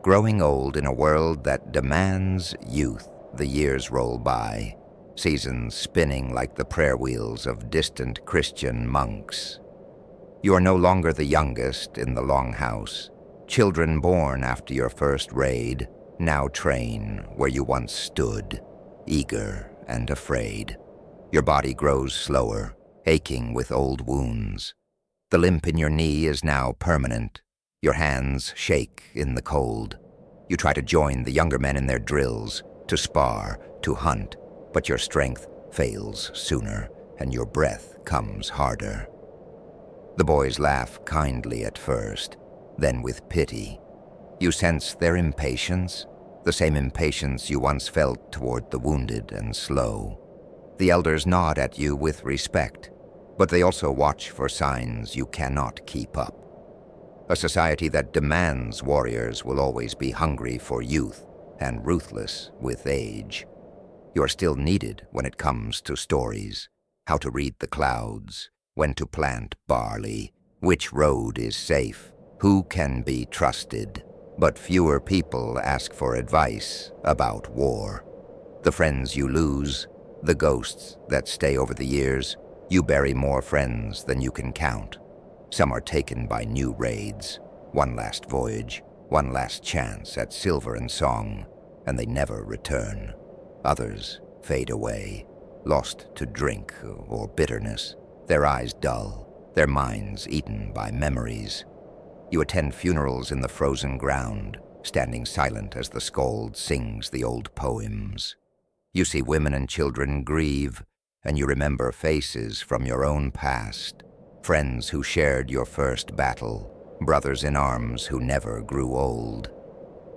Growing old in a world that demands youth, the years roll by. seasons spinning like the prayer wheels of distant Christian monks. You are no longer the youngest in the longhouse. Children born after your first raid now train where you once stood, eager and afraid. Your body grows slower, aching with old wounds. The limp in your knee is now permanent. Your hands shake in the cold. You try to join the younger men in their drills, to spar, to hunt, but your strength fails sooner, and your breath comes harder. The boys laugh kindly at first, then with pity. You sense their impatience, the same impatience you once felt toward the wounded and slow. The elders nod at you with respect, but they also watch for signs you cannot keep up. A society that demands warriors will always be hungry for youth and ruthless with age. You are still needed when it comes to stories, how to read the clouds, when to plant barley, which road is safe, who can be trusted. But fewer people ask for advice about war. The friends you lose, the ghosts that stay over the years, you bury more friends than you can count. Some are taken by new raids, one last voyage, one last chance at silver and song, and they never return. Others fade away, lost to drink or bitterness, their eyes dull, their minds eaten by memories. You attend funerals in the frozen ground, standing silent as the skald sings the old poems. You see women and children grieve, and you remember faces from your own past, friends who shared your first battle, brothers in arms who never grew old.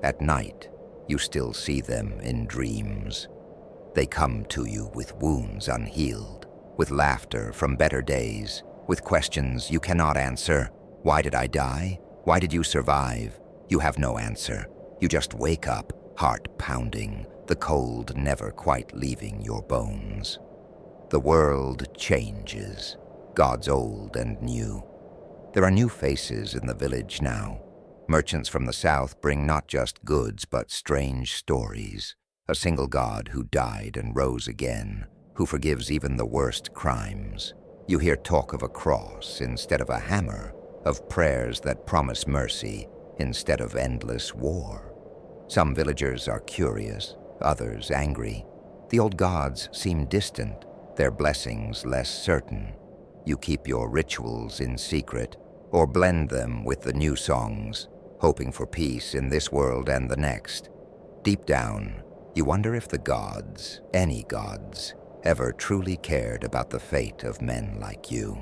At night, you still see them in dreams. They come to you with wounds unhealed, with laughter from better days, with questions you cannot answer. Why did I die? Why did you survive? You have no answer. You just wake up, heart pounding, the cold never quite leaving your bones. The world changes, gods old and new. There are new faces in the village now. Merchants from the south bring not just goods but strange stories. A single god who died and rose again, who forgives even the worst crimes. You hear talk of a cross instead of a hammer, of prayers that promise mercy instead of endless war. Some villagers are curious, others angry. The old gods seem distant, their blessings less certain. You keep your rituals in secret, or blend them with the new songs, hoping for peace in this world and the next. Deep down, you wonder if the gods, any gods, ever truly cared about the fate of men like you.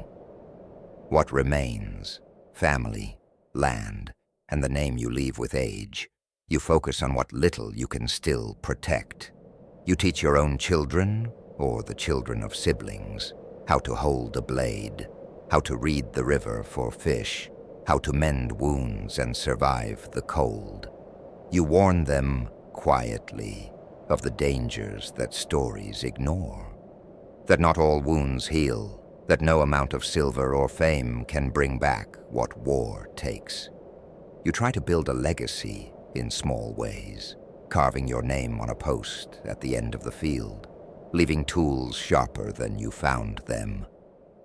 What remains? Family, land, and the name you leave with age. You focus on what little you can still protect. You teach your own children, or the children of siblings, how to hold a blade, how to read the river for fish, how to mend wounds and survive the cold. You warn them quietly of the dangers that stories ignore, that not all wounds heal, that no amount of silver or fame can bring back what war takes. You try to build a legacy in small ways, carving your name on a post at the end of the field, leaving tools sharper than you found them,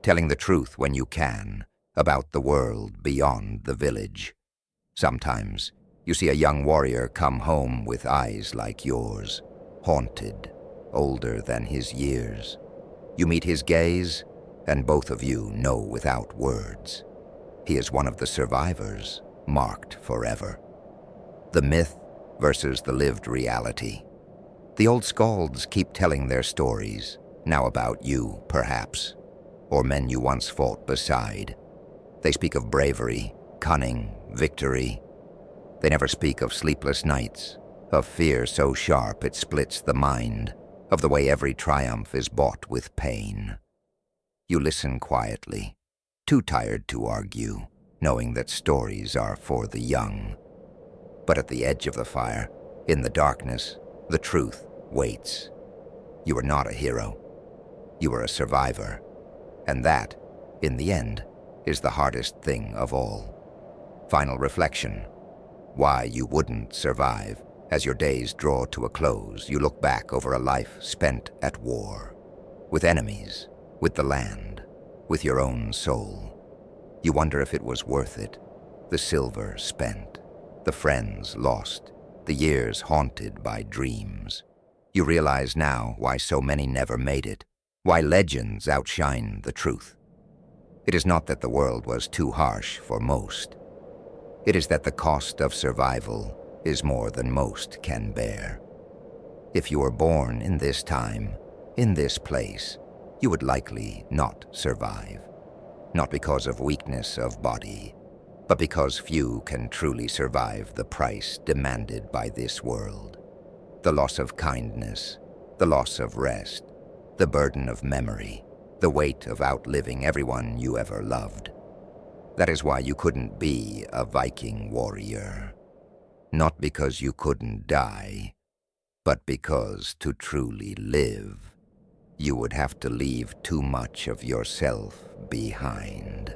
telling the truth when you can about the world beyond the village. Sometimes you see a young warrior come home with eyes like yours, haunted, older than his years. You meet his gaze, and both of you know without words. He is one of the survivors, marked forever. The myth versus the lived reality. The old skalds keep telling their stories, now about you, perhaps, or men you once fought beside. They speak of bravery, cunning, victory. They never speak of sleepless nights, of fear so sharp it splits the mind, of the way every triumph is bought with pain. You listen quietly, too tired to argue, knowing that stories are for the young. But at the edge of the fire, in the darkness, the truth waits. You are not a hero. You are a survivor. And that, in the end, is the hardest thing of all. Final reflection. Why you wouldn't survive, As your days draw to a close, you look back over a life spent at war, with enemies, with the land, with your own soul. You wonder if it was worth it, the silver spent, the friends lost, the years haunted by dreams. You realize now why so many never made it, why legends outshine the truth. It is not that the world was too harsh for most. It is that the cost of survival is more than most can bear. If you were born in this time, in this place, you would likely not survive. Not because of weakness of body, but because few can truly survive the price demanded by this world. The loss of kindness, the loss of rest, the burden of memory, the weight of outliving everyone you ever loved. That is why you couldn't be a Viking warrior. Not because you couldn't die, but because to truly live, you would have to leave too much of yourself behind.